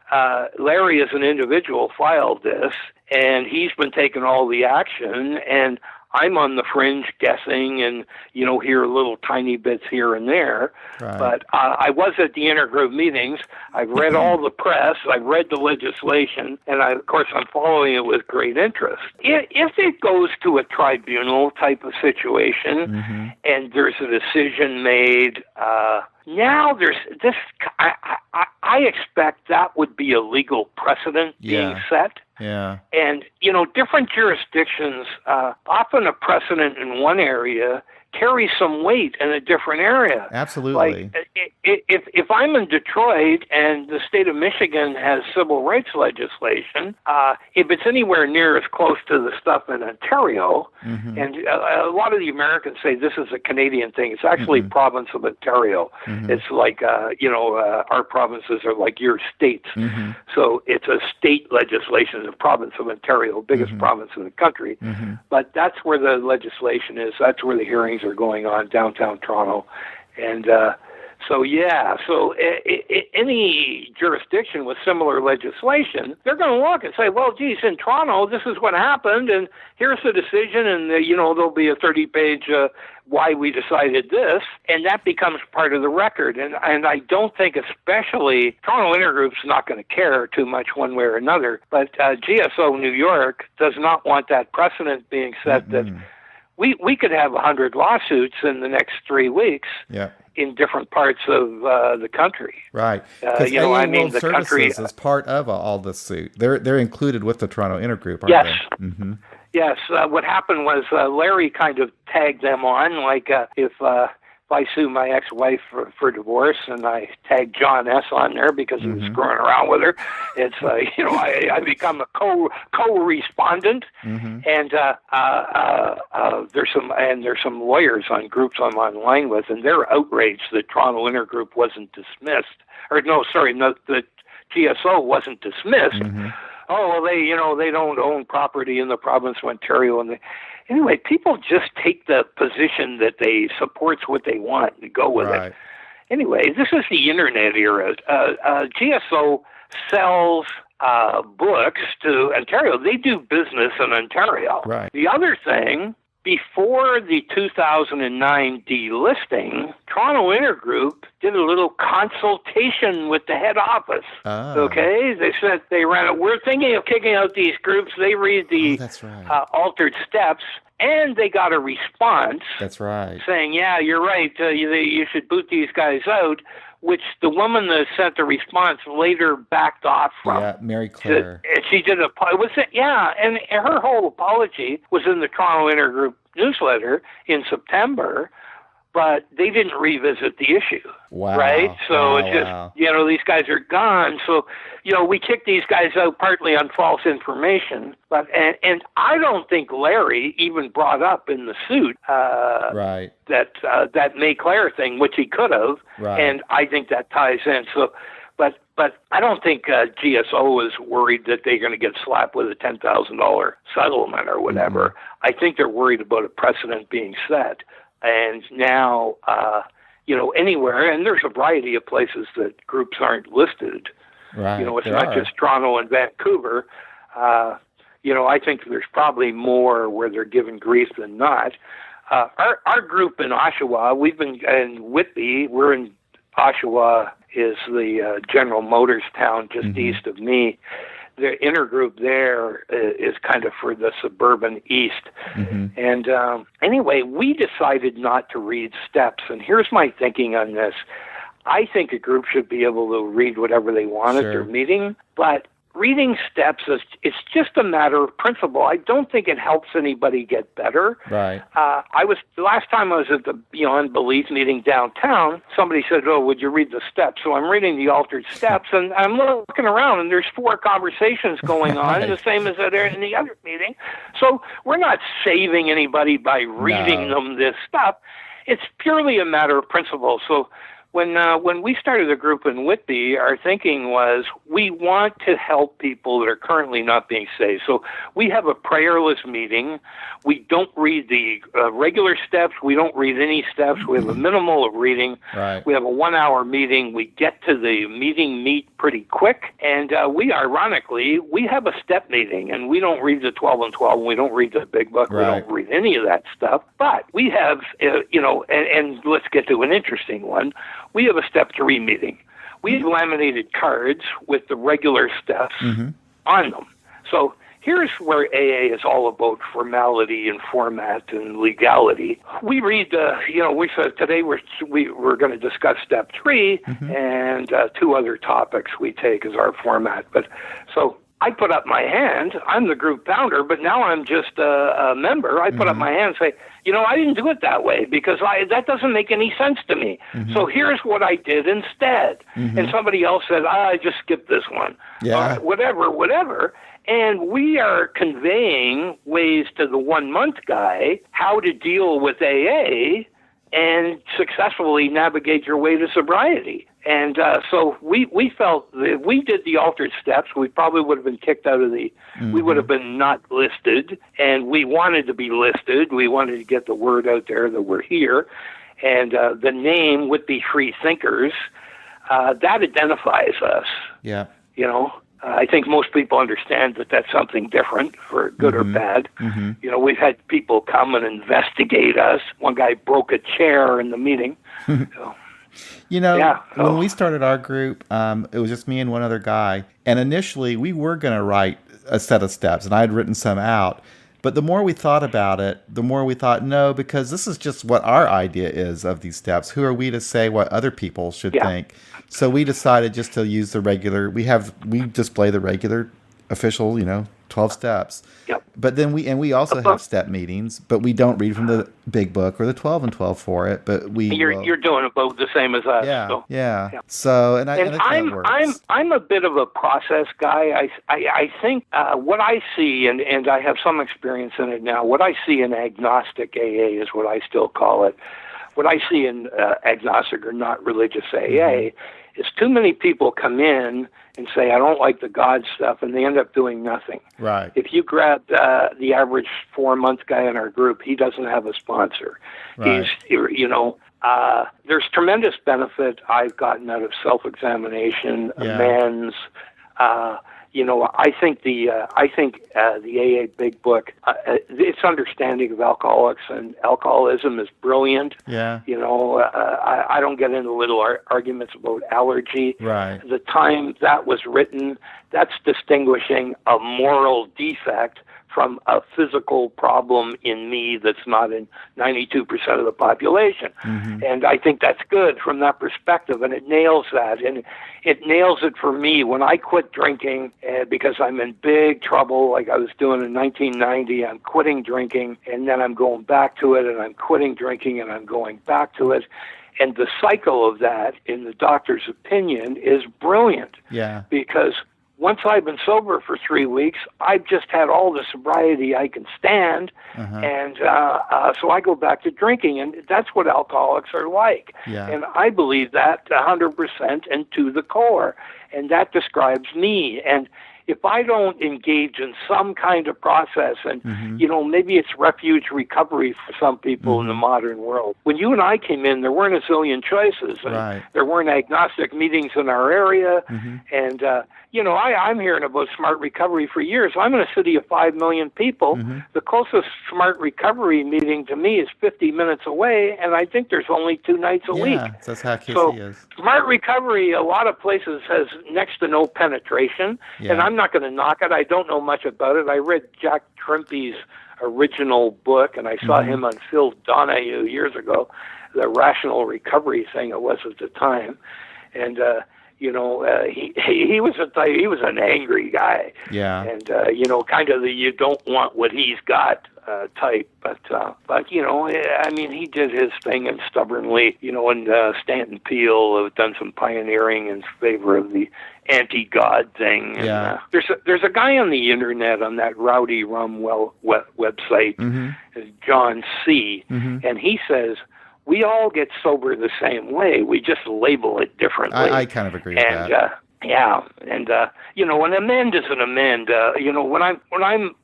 Larry, as an individual, filed this, and he's been taking all the action, and I'm on the fringe guessing and, you know, hear little tiny bits here and there. Right. But I was at the intergroup meetings. I've read all the press. I've read the legislation. And, of course, I'm following it with great interest. If it goes to a tribunal type of situation and there's a decision made, now there's this, I expect that would be a legal precedent being set. Yeah. And, you know, different jurisdictions, often a precedent in one area carries some weight in a different area. Absolutely. Like, if I'm in Detroit and the state of Michigan has civil rights legislation, if it's anywhere near as close to the stuff in Ontario, and a lot of the Americans say this is a Canadian thing, it's actually province of Ontario. It's like, you know, our provinces are like your states. So it's a state legislation, the province of Ontario, biggest province in the country. But that's where the legislation is. That's where the hearings are going on, downtown Toronto. And so any jurisdiction with similar legislation, they're going to look and say, well, geez, in Toronto, this is what happened, and here's the decision, and, you know, there'll be a 30-page why we decided this, and that becomes part of the record. And I don't think especially Toronto Intergroup's not going to care too much one way or another, but GSO New York does not want that precedent being set that we could have 100 lawsuits in the next 3 weeks. In different parts of the country, right? Because you know, I mean, World the Services country is part of all this suit. They're included with the Toronto Intergroup, aren't they? Yes. What happened was Larry kind of tagged them on, like if I sue my ex-wife for divorce and I tag John S. on there because he was screwing around with her, it's you know, I become a co-respondent, and there's some lawyers on groups I'm online with, and they're outraged that Toronto Intergroup wasn't dismissed, the GSO wasn't dismissed. Oh, well, they don't own property in the province of Ontario, and anyway, people just take the position that they supports what they want and go with it. Anyway, this is the internet era. GSO sells books to Ontario. They do business in Ontario. Right. The other thing, before the 2009 delisting, Toronto Intergroup did a little consultation with the head office. Oh. Okay? They said they ran it. We're thinking of kicking out these groups. They read the that's right. altered steps, and they got a response. That's right. Saying, yeah, you're right. You should boot these guys out, which the woman that sent the response later backed off from. Yeah, Mary Claire. She did and her whole apology was in the Toronto Intergroup newsletter in September, but they didn't revisit the issue. Wow. Right? So it's just, these guys are gone. So, we kicked these guys out partly on false information. But and I don't think Larry even brought up in the suit right. that May Claire thing, which he could have. Right. And I think that ties in. So, but I don't think GSO is worried that they're going to get slapped with a $10,000 settlement or whatever. Mm-hmm. I think they're worried about a precedent being set. And now, anywhere, and there's a variety of places that groups aren't listed. Right. It's not just Toronto and Vancouver. I think there's probably more where they're given grief than not. Our group in Oshawa, we've been in Whitby. We're in Oshawa is the General Motors town just mm-hmm. east of me. The intergroup there is kind of for the suburban east. Mm-hmm. And anyway, we decided not to read steps. And here's my thinking on this. I think a group should be able to read whatever they want at their meeting, but reading steps it's just a matter of principle. I don't think it helps anybody get better. Right. The last time I was at the Unbelief meeting downtown, somebody said, "Oh, would you read the steps?" So I'm reading the altered steps, and I'm looking around, and there's 4 conversations going on, the same as in the other meeting. So we're not saving anybody by reading them this stuff. It's purely a matter of principle. So when we started the group in Whitby, our thinking was we want to help people that are currently not being saved. So we have a prayerless meeting. We don't read the regular steps. We don't read any steps. We have a minimal of reading. Right. We have a 1-hour meeting. We get to the meet pretty quick. And we have a step meeting, and we don't read the 12 and 12, and we don't read the big book. Right. We don't read any of that stuff. But we have, and let's get to an interesting one. We have a Step 3 meeting. We have laminated cards with the regular steps mm-hmm. on them. So here's where AA is all about formality and format and legality. We read, we said today we're going to discuss Step 3 mm-hmm. and 2 other topics we take as our format. But so I put up my hand. I'm the group founder, but now I'm just a member. I put mm-hmm. up my hand and say, I didn't do it that way because that doesn't make any sense to me. Mm-hmm. So here's what I did instead. Mm-hmm. And somebody else said, I just skipped this one. Yeah. Whatever. And we are conveying ways to the 1-month guy how to deal with AA and successfully navigate your way to sobriety. And so we felt that if we did the altered steps, we probably would have been kicked out of mm-hmm. we would have been not listed, and we wanted to be listed. We wanted to get the word out there that we're here. And the name would be Free Thinkers. That identifies us. Yeah. I think most people understand that that's something different, for good mm-hmm. or bad. Mm-hmm. We've had people come and investigate us. One guy broke a chair in the meeting. So. When we started our group, it was just me and one other guy. And initially, we were going to write a set of steps, and I had written some out. But the more we thought about it, the more we thought, no, because this is just what our idea is of these steps. Who are we to say what other people should think? So we decided just to use the regular. We display the regular official, 12 steps. Yep. But then we also have step meetings, but we don't read from the big book or the 12 and 12 for it. But you're doing about the same as us. Yeah. So. Yeah. So I'm a bit of a process guy. I think what I see, and I have some experience in it now. What I see in agnostic AA is what I still call it. What I see in agnostic or not religious AA is too many people come in and say, I don't like the God stuff, and they end up doing nothing. Right. If you grab the average 4-month guy in our group, he doesn't have a sponsor. Right. There's tremendous benefit I've gotten out of self-examination, amends, I think the AA Big Book, its understanding of alcoholics and alcoholism is brilliant. Yeah. I don't get into little arguments about allergy. Right. The time that was written, that's distinguishing a moral defect from a physical problem in me that's not in 92% of the population. Mm-hmm. And I think that's good from that perspective, and it nails that. And it nails it for me when I quit drinking because I'm in big trouble, like I was doing in 1990. I'm quitting drinking, and then I'm going back to it, and I'm quitting drinking, and I'm going back to it. And the cycle of that, in the doctor's opinion, is brilliant. Yeah. Because once I've been sober for 3 weeks, I've just had all the sobriety I can stand, and so I go back to drinking, and that's what alcoholics are like. Yeah. And I believe that 100% and to the core, and that describes me. And if I don't engage in some kind of process, and maybe it's refuge recovery for some people in the modern world. When you and I came in, there weren't a zillion choices, and there weren't agnostic meetings in our area, and I'm hearing about smart recovery for years. I'm in a city of 5 million people. The closest smart recovery meeting to me is 50 minutes away, and I think there's only 2 nights a week. Yeah, that's how so is. Smart recovery, a lot of places has next to no penetration, and I'm not going to knock it. I don't know much about it. I read Jack Trimpe's original book, and I saw him on Phil Donahue years ago, the rational recovery thing it was at the time, and he was an angry guy. Yeah. And kind of the you don't want what he's got type. But he did his thing, and stubbornly, and Stanton Peele have done some pioneering in favor of the anti-God thing. Yeah. And, there's a guy on the internet on that Rowdy Rum website, John C. And he says, we all get sober the same way. We just label it differently. I kind of agree with that. An amend is an amend. When I'm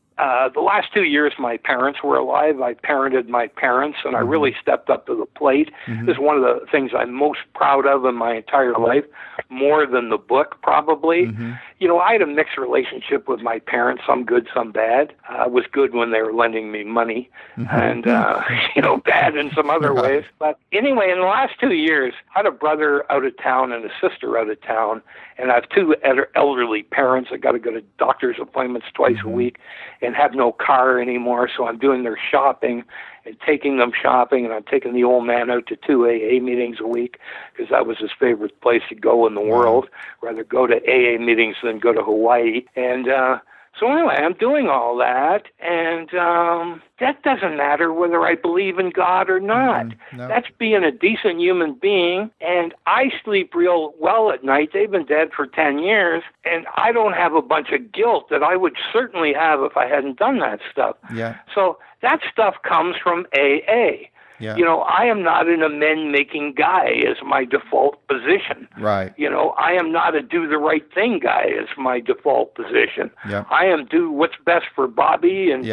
the last 2 years my parents were alive, I parented my parents, and I really stepped up to the plate. This is one of the things I'm most proud of in my entire life, more than the book, probably. I had a mixed relationship with my parents, some good, some bad. It was good when they were lending me money, and, bad in some other ways. But anyway, in the last 2 years, I had a brother out of town and a sister out of town, and I have 2 elderly parents. I got to go to doctor's appointments twice a week and have no car anymore, so I'm doing their shopping and taking them shopping, and I'm taking the old man out to 2 AA meetings a week because that was his favorite place to go in the world, rather go to AA meetings than go to Hawaii. And so anyway, I'm doing all that, and that doesn't matter whether I believe in God or not. No. That's being a decent human being, and I sleep real well at night. They've been dead for 10 years, and I don't have a bunch of guilt that I would certainly have if I hadn't done that stuff. Yeah. So that stuff comes from AA. Yeah. I am not an amend-making guy as my default position. Right. I am not a do-the-right thing guy as my default position. Yeah. I am do what's best for Bobby, and,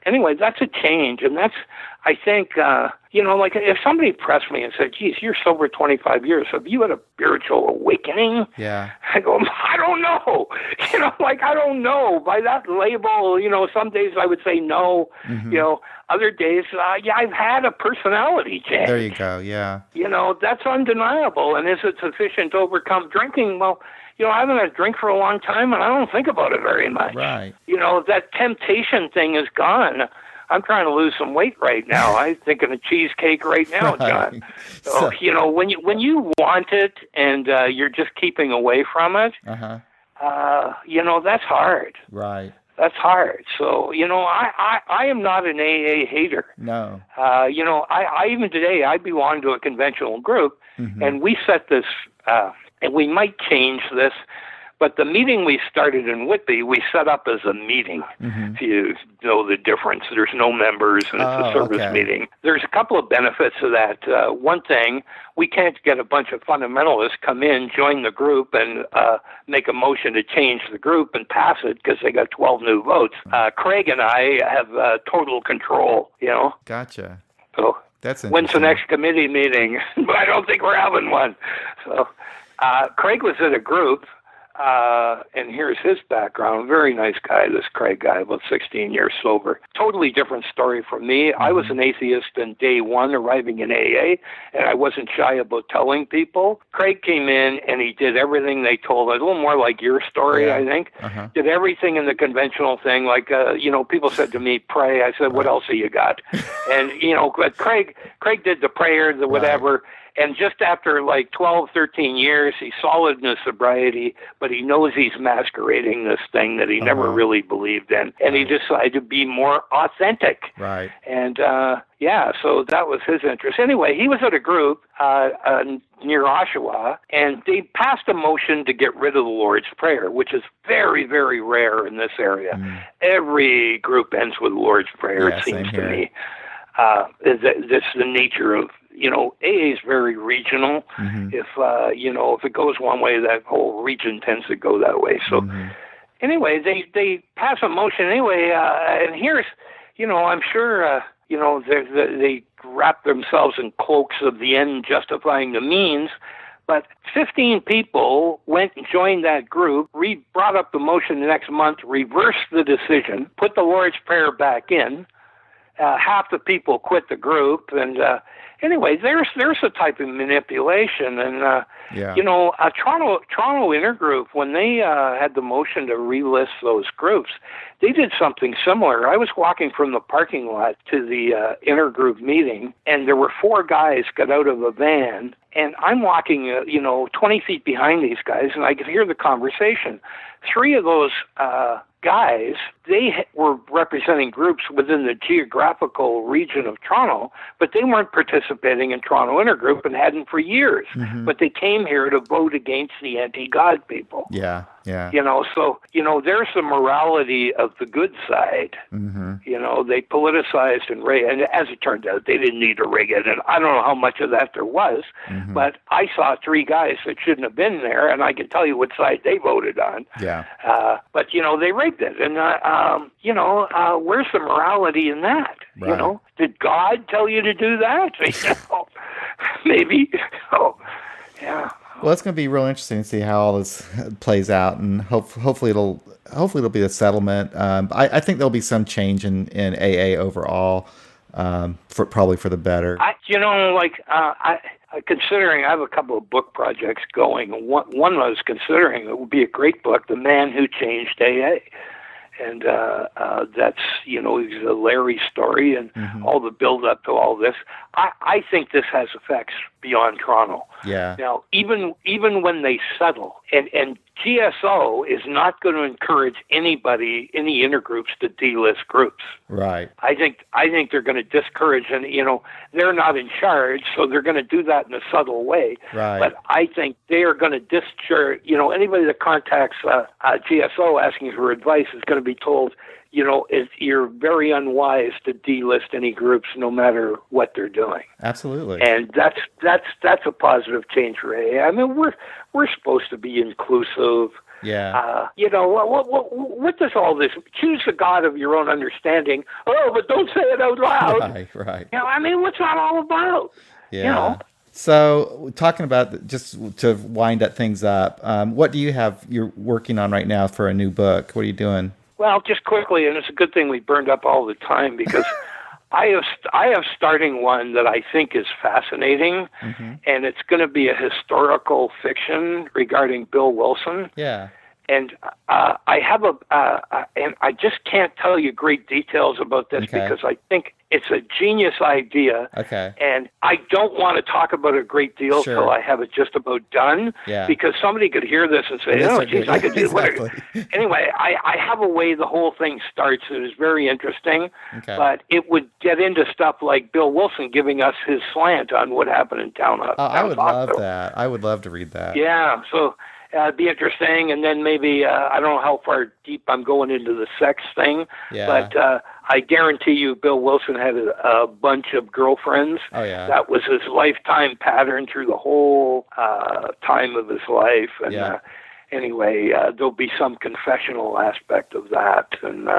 anyway, that's a change, and that's, I think, like if somebody pressed me and said, geez, you're sober 25 years, have you had a spiritual awakening? Yeah. I go, I don't know. I don't know. By that label, some days I would say no. Other days, I've had a personality change. There you go, yeah. That's undeniable. And is it sufficient to overcome drinking? Well, I haven't had a drink for a long time, and I don't think about it very much. Right. That temptation thing is gone. I'm trying to lose some weight right now. I'm thinking of cheesecake right now, John. So, when you want it and you're just keeping away from it, that's hard. Right. That's hard. So, I am not an AA hater. No. I even today, I belong to a conventional group, and we set this, and we might change this, but the meeting we started in Whitby, we set up as a meeting. If you know the difference, there's no members, and it's a service meeting. There's a couple of benefits to that. One thing, we can't get a bunch of fundamentalists come in, join the group, and make a motion to change the group and pass it because they got 12 new votes. Craig and I have total control, Gotcha. So that's when's the next committee meeting? But I don't think we're having one. So Craig was in a group and here's his background. Very nice guy, this Craig guy, about 16 years sober. Totally different story from me. I was an atheist in day one, arriving in AA, and I wasn't shy about telling people. Craig came in, and he did everything they told us. A little more like your story, I think. Did everything in the conventional thing. Like, people said to me, pray. I said, what else have you got? And, but Craig did the prayer, the whatever. And just after like 12, 13 years, he's solid in his sobriety, but he knows he's masquerading this thing that he never really believed in. And he decided to be more authentic. Right. And, so that was his interest. Anyway, he was at a group near Oshawa, and they passed a motion to get rid of the Lord's Prayer, which is very, very rare in this area. Every group ends with the Lord's Prayer, it seems to me. That's the nature of, AA is very regional. If it goes one way, that whole region tends to go that way. So anyway, they pass a motion anyway, and here's, I'm sure, they wrap themselves in cloaks of the end justifying the means. But 15 people went and joined that group, brought up the motion the next month, reversed the decision, put the Lord's Prayer back in. Half the people quit the group, and anyway, there's a type of manipulation, and Toronto Intergroup, when they had the motion to relist those groups, they did something similar. I was walking from the parking lot to the Intergroup meeting, and there were 4 guys got out of a van, and I'm walking 20 feet behind these guys, and I could hear the conversation. 3 of those guys, they were representing groups within the geographical region of Toronto, but they weren't participating in Toronto Intergroup and hadn't for years. But they came here to vote against the anti-God people. Yeah. So, there's the morality of the good side. They politicized and rigged, and as it turned out, they didn't need to rig it, and I don't know how much of that there was, but I saw 3 guys that shouldn't have been there, and I can tell you what side they voted on. But, they rigged it, and, where's the morality in that? Right. Did God tell you to do that? Maybe. Well, it's going to be real interesting to see how all this plays out, and hopefully it'll be a settlement. I think there'll be some change in AA overall, probably for the better. Considering I have a couple of book projects going, one I was considering it would be a great book, The Man Who Changed AA. And that's, it's a Larry story and all the build-up to all this. I think this has effects beyond Toronto. Yeah. Now, even when they settle, and GSO is not going to encourage any intergroups to delist groups. Right. I think they're going to discourage, and they're not in charge, so they're going to do that in a subtle way. Right. But I think they are going to discharge. Anybody that contacts GSO asking for advice is going to be told, you're very unwise to delist any groups, no matter what they're doing. Absolutely. And that's a positive change for AA. I mean, we're supposed to be inclusive. Yeah. What does all this? Choose the God of your own understanding. Oh, but don't say it out loud. Right. What's that all about? Yeah. So, talking about, just to wind up things up, what do you have you're working on right now for a new book? What are you doing? Well, just quickly, and it's a good thing we burned up all the time, because I have starting one that I think is fascinating, and it's going to be a historical fiction regarding Bill Wilson. Yeah. And I have and I just can't tell you great details about this because I think it's a genius idea. Okay. And I don't want to talk about it a great deal till I have it just about done. Yeah. Because somebody could hear this and say, "Oh, geez, I could do exactly. Anyway, I have a way the whole thing starts that is very interesting. Okay. But it would get into stuff like Bill Wilson giving us his slant on what happened in town. I would love that. I would love to read that. Yeah. So. It'd be interesting, and then maybe, I don't know how far deep I'm going into the sex thing, but I guarantee you Bill Wilson had a bunch of girlfriends. Oh, yeah. That was his lifetime pattern through the whole time of his life. And anyway, there'll be some confessional aspect of that. And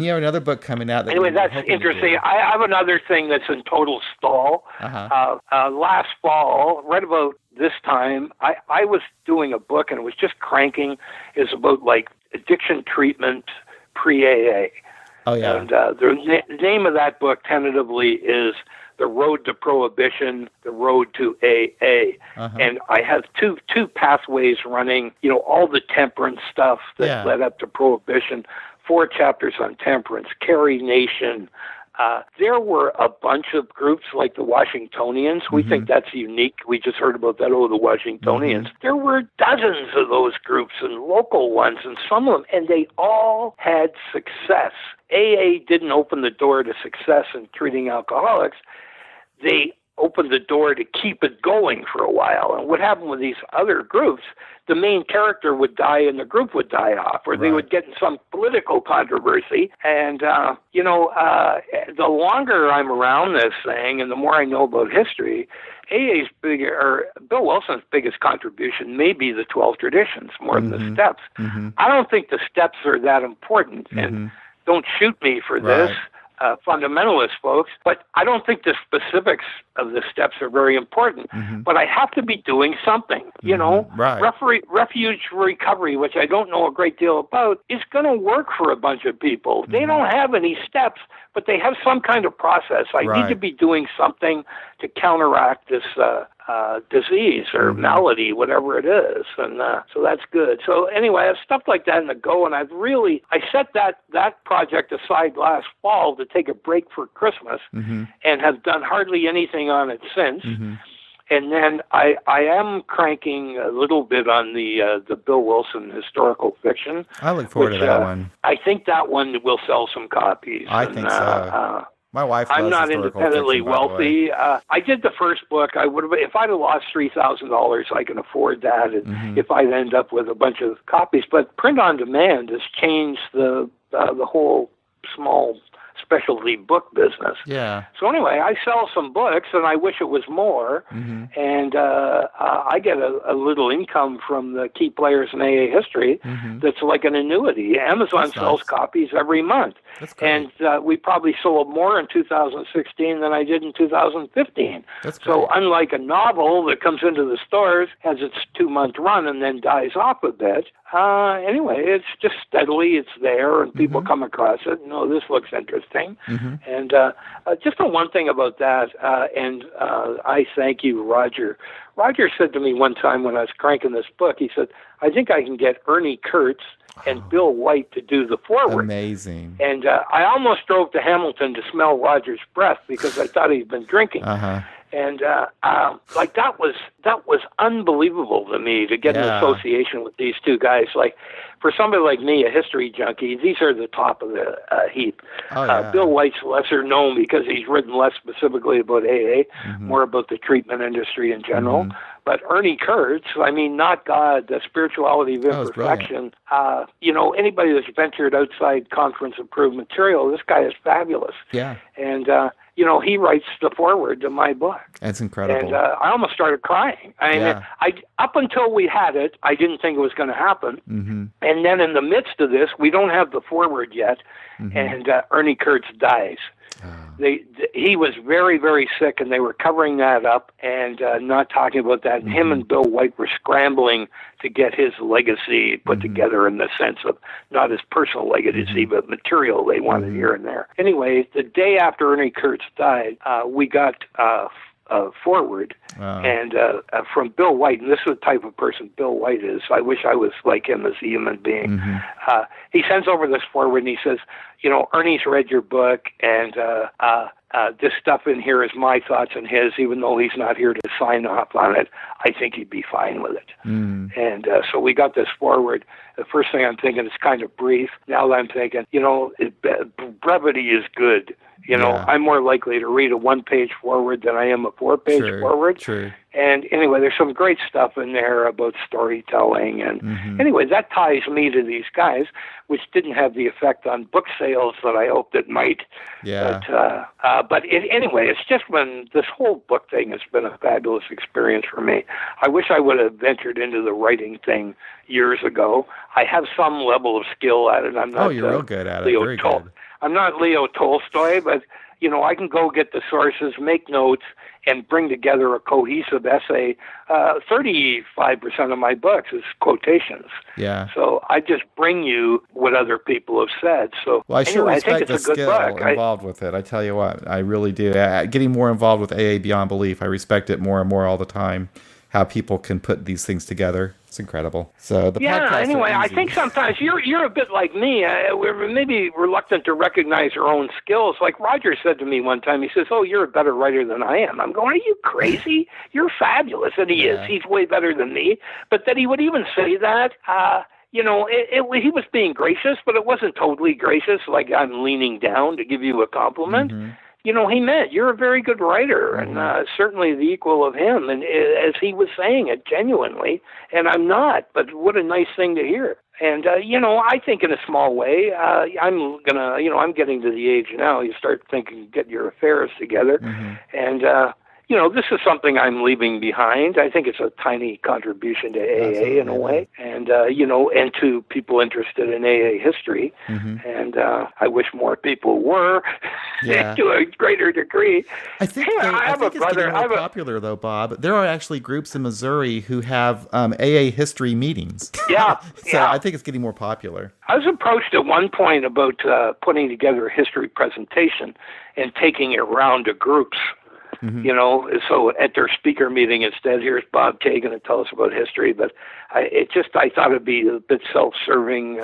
you have another book coming out. Anyway, that's interesting. I have another thing that's in total stall. Last fall, right about this time, I was doing a book, and it was just cranking. It's about like addiction treatment pre-AA. Oh, yeah. And the name of that book tentatively is The Road to Prohibition, The Road to AA. Uh-huh. And I have two pathways running, all the temperance stuff that led up to Prohibition, 4 chapters on temperance, Carry Nation. There were a bunch of groups like the Washingtonians. We think that's unique. We just heard about that, the Washingtonians. There were dozens of those groups and local ones, and some of them, and they all had success. AA didn't open the door to success in treating alcoholics. They opened the door to keep it going for a while. And what happened with these other groups, the main character would die and the group would die off, or they would get in some political controversy. And, the longer I'm around this thing and the more I know about history, AA's Bill Wilson's biggest contribution may be the 12 traditions more than the steps. I don't think the steps are that important, and don't shoot me for this. Fundamentalist folks, but I don't think the specifics of the steps are very important. But I have to be doing something, Refuge recovery, which I don't know a great deal about, is going to work for a bunch of people. They don't have any steps, but they have some kind of process. I need to be doing something to counteract this disease or malady, whatever it is. And so that's good. So anyway, I have stuff like that in the go, and I set that project aside last fall to take a break for Christmas and have done hardly anything on it since. And then I am cranking a little bit on the Bill Wilson historical fiction. I look forward to that one. I think that one will sell some copies. I think so. My wife loves I'm not historical independently fiction, by the way. wealthy. I did the first book. I would have, if I'd have lost $3,000, I can afford that. And if I'd end up with a bunch of copies, but print on demand has changed the whole small specialty book business. Yeah. So anyway, I sell some books, and I wish it was more. And I get a little income from the key players in AA history. That's like an annuity. Amazon sells copies every month. That's great. And we probably sold more in 2016 than I did in 2015. That's great. So unlike a novel that comes into the stores, has its 2-month run, and then dies off a bit, anyway, it's just steadily, it's there, and people come across it, this looks interesting. And just the one thing about that, and I thank you, Roger. Roger said to me one time when I was cranking this book, he said, I think I can get Ernie Kurtz and Bill White to do the foreword. Amazing. And I almost drove to Hamilton to smell Roger's breath because I thought he'd been drinking. And that was unbelievable to me to get an association with these two guys. Like, for somebody like me, a history junkie, these are the top of the heap. Bill White's lesser known because he's written less specifically about AA, more about the treatment industry in general. But Ernie Kurtz, not God, the spirituality of imperfection. Anybody that's ventured outside conference-approved material, this guy is fabulous. Yeah. And he writes the foreword to my book. That's incredible. And I almost started crying. Up until we had it, I didn't think it was going to happen. And then in the midst of this, we don't have the foreword yet, and Ernie Kurtz dies. He was very, very sick, and they were covering that up and not talking about that. And him and Bill White were scrambling to get his legacy put together in the sense of not his personal legacy, but material they wanted here and there. Anyway, the day after Ernie Kurtz died, we got forward and from Bill White, and this is the type of person Bill White is. I wish I was like him as a human being. He sends over this forward and he says, Ernie's read your book, and this stuff in here is my thoughts and his, even though he's not here to sign off on it. I think he'd be fine with it. And so we got this forward. The first thing I'm thinking is kind of brief. Now I'm thinking, brevity is good. I'm more likely to read a 1-page forward than I am a 4-page forward. True. And anyway, there's some great stuff in there about storytelling. And anyway, that ties me to these guys, which didn't have the effect on book sales that I hoped it might. Yeah. But anyway, it's just when this whole book thing has been a fabulous experience for me. I wish I would have ventured into the writing thing years ago. I have some level of skill at it. I'm not you're real good at it. Leo Very good. I'm not Leo Tolstoy, but I can go get the sources, make notes, and bring together a cohesive essay. 35% of my books is quotations. Yeah. So I just bring you what other people have said. So well, I sure I think respect it's the a good skill book. involved with it. I tell you what, I really do. Getting more involved with AA Beyond Belief, I respect it more and more all the time. How people can put these things together. It's incredible. So the podcasts anyway, are I easy. think sometimes you're a bit like me. We're maybe reluctant to recognize our own skills. Like Roger said to me one time, he says, "Oh, you're a better writer than I am." I'm going, "Are you crazy? You're fabulous." And he is. He's way better than me. But that he would even say that, he was being gracious, but it wasn't totally gracious, like I'm leaning down to give you a compliment. Mm-hmm. He meant you're a very good writer, and certainly the equal of him. And as he was saying it genuinely, and I'm not, but what a nice thing to hear. And I think in a small way, I'm getting to the age now. You start thinking, get your affairs together, and this is something I'm leaving behind. I think it's a tiny contribution to AA in a way, and and to people interested in AA history. And I wish more people were to a greater degree. I think it's getting more popular, though, Bob. There are actually groups in Missouri who have AA history meetings. So I think it's getting more popular. I was approached at one point about putting together a history presentation and taking it around to groups. So at their speaker meeting instead, here's Bob Kagan to tell us about history. But I thought it'd be a bit self-serving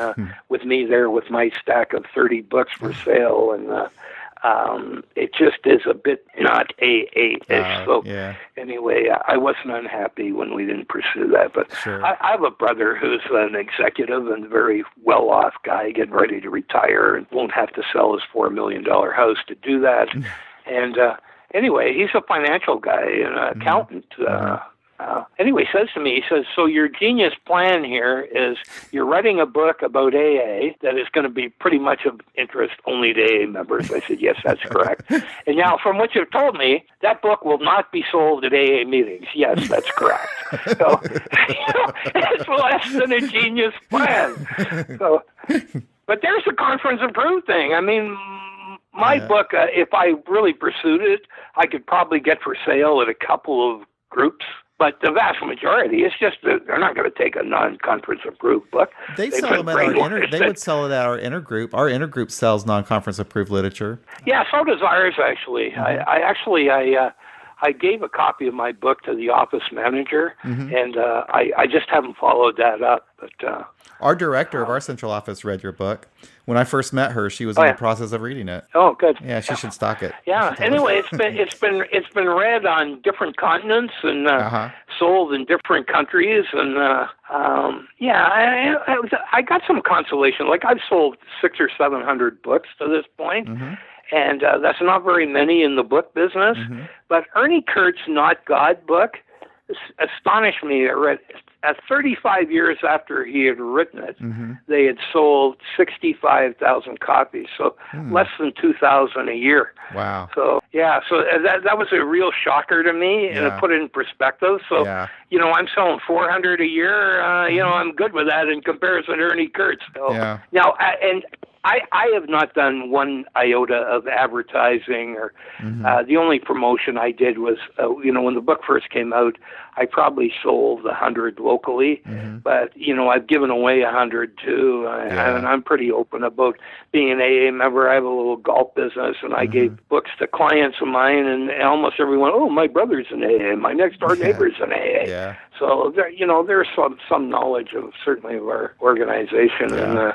with me there with my stack of 30 books for sale, and it just is a bit not AA-ish. Anyway, I wasn't unhappy when we didn't pursue that. But I have a brother who's an executive and very well-off guy getting ready to retire and won't have to sell his $4 million house to do that. And anyway, he's a financial guy, an accountant. Anyway, says to me, he says, "So your genius plan here is you're writing a book about AA that is going to be pretty much of interest only to AA members." I said, "Yes, that's correct." And now, from what you've told me, that book will not be sold at AA meetings. Yes, that's correct. So, it's less than a genius plan. So, but there's the conference approved thing. I mean, my book, if I really pursued it, I could probably get for sale at a couple of groups. But the vast majority, it's just that they're not going to take a non-conference approved book. They would sell it at our Intergroup. Our Intergroup sells non-conference approved literature. Yeah, so does ours, actually. I gave a copy of my book to the office manager, and I just haven't followed that up. But our director of our central office read your book. When I first met her, she was in the process of reading it. Oh, good. Yeah, she should stock it. Yeah. Anyway, it's been read on different continents and sold in different countries, and I got some consolation. Like I've sold 600 or 700 books to this point. And that's not very many in the book business. But Ernie Kurtz's Not God book astonished me. I read 35 years after he had written it, they had sold 65,000 copies, so less than 2,000 a year. Wow. So, that was a real shocker to me, and it put it in perspective. So, I'm selling 400 a year. I'm good with that in comparison to Ernie Kurtz. So, now, and I have not done one iota of advertising, or the only promotion I did was, when the book first came out, I probably sold 100 locally, but, I've given away 100 too, and I'm pretty open about being an AA member. I have a little golf business, and I gave books to clients of mine, and almost everyone, oh, my brother's an AA, my next door neighbor's an AA. Yeah. So, there's some knowledge of certainly of our organization, and,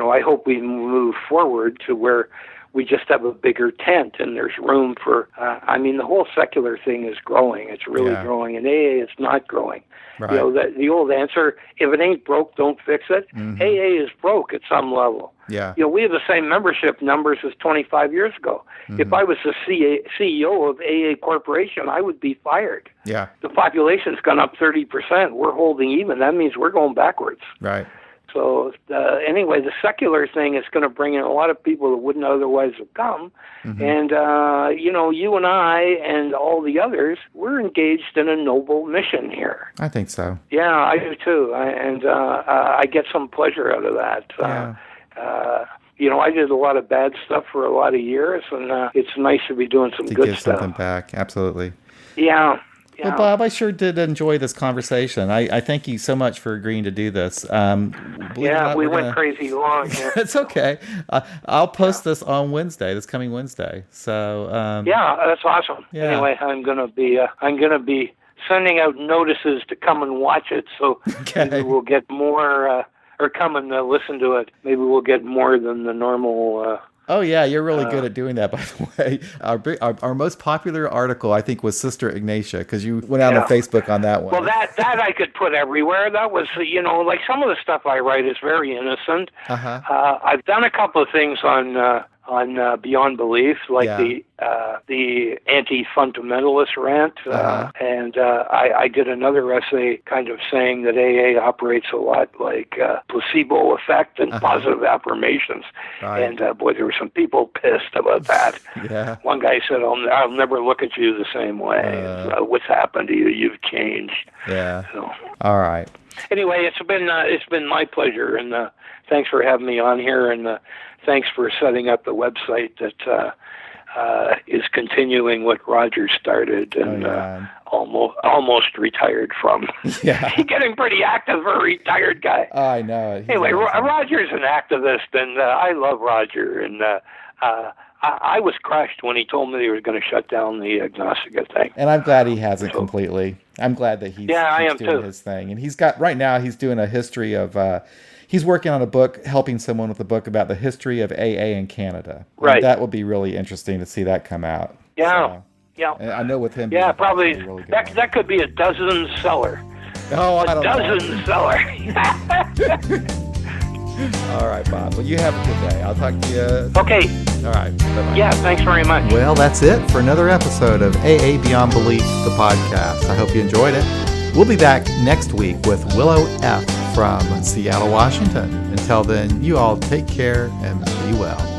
I hope we move forward to where we just have a bigger tent and there's room for, the whole secular thing is growing. It's really growing. And AA is not growing. Right. The old answer, if it ain't broke, don't fix it. AA is broke at some level. Yeah. We have the same membership numbers as 25 years ago. If I was the CEO of AA Corporation, I would be fired. Yeah. The population's gone up 30%. We're holding even. That means we're going backwards. Right. So anyway, the secular thing is going to bring in a lot of people that wouldn't otherwise have come. And, you and I and all the others, we're engaged in a noble mission here. I think so. Yeah, I do too. I get some pleasure out of that. I did a lot of bad stuff for a lot of years, and it's nice to be doing some to good give stuff. Something back, absolutely. Yeah. Well, Bob, I sure did enjoy this conversation. I thank you so much for agreeing to do this. We went crazy long here. It's okay. I'll post this on Wednesday, this coming Wednesday. So that's awesome. Yeah. Anyway, I'm gonna be sending out notices to come and watch it. So maybe we'll get more, or come and listen to it. Maybe we'll get more than the normal. Oh yeah, you're really good at doing that. By the way, our most popular article, I think, was Sister Ignatia, because you went out on Facebook on that one. Well, that I could put everywhere. That was, like some of the stuff I write is very innocent. I've done a couple of things on Beyond Belief, like the anti-fundamentalist rant, and I did another essay kind of saying that AA operates a lot like placebo effect and positive affirmations. Right. And boy, there were some people pissed about that. Yeah. One guy said, "I'll never look at you the same way. What's happened to you? You've changed." Yeah. So, all right. Anyway, it's been my pleasure, and thanks for having me on here, and thanks for setting up the website that is continuing what Roger started and almost retired from. Yeah. He's getting pretty active for a retired guy. I know. Anyway, Roger's an activist, and I love Roger, and I was crushed when he told me he was going to shut down the Agnostica thing. And I'm glad he hasn't completely. I'm glad that he's doing his thing. And he's doing a history of, he's working on a book, helping someone with a book about the history of AA in Canada. Right. And that will be really interesting to see that come out. Yeah. So, yeah. I know with him. Yeah, probably. Really that could be a dozen seller. Oh, I don't know. A dozen seller. All right, Bob. Well, you have a good day. I'll talk to you. Okay. All right. Bye-bye. Yeah, thanks very much. Well, that's it for another episode of AA Beyond Belief, the podcast. I hope you enjoyed it. We'll be back next week with Willow F. from Seattle, Washington. Until then, you all take care and be well.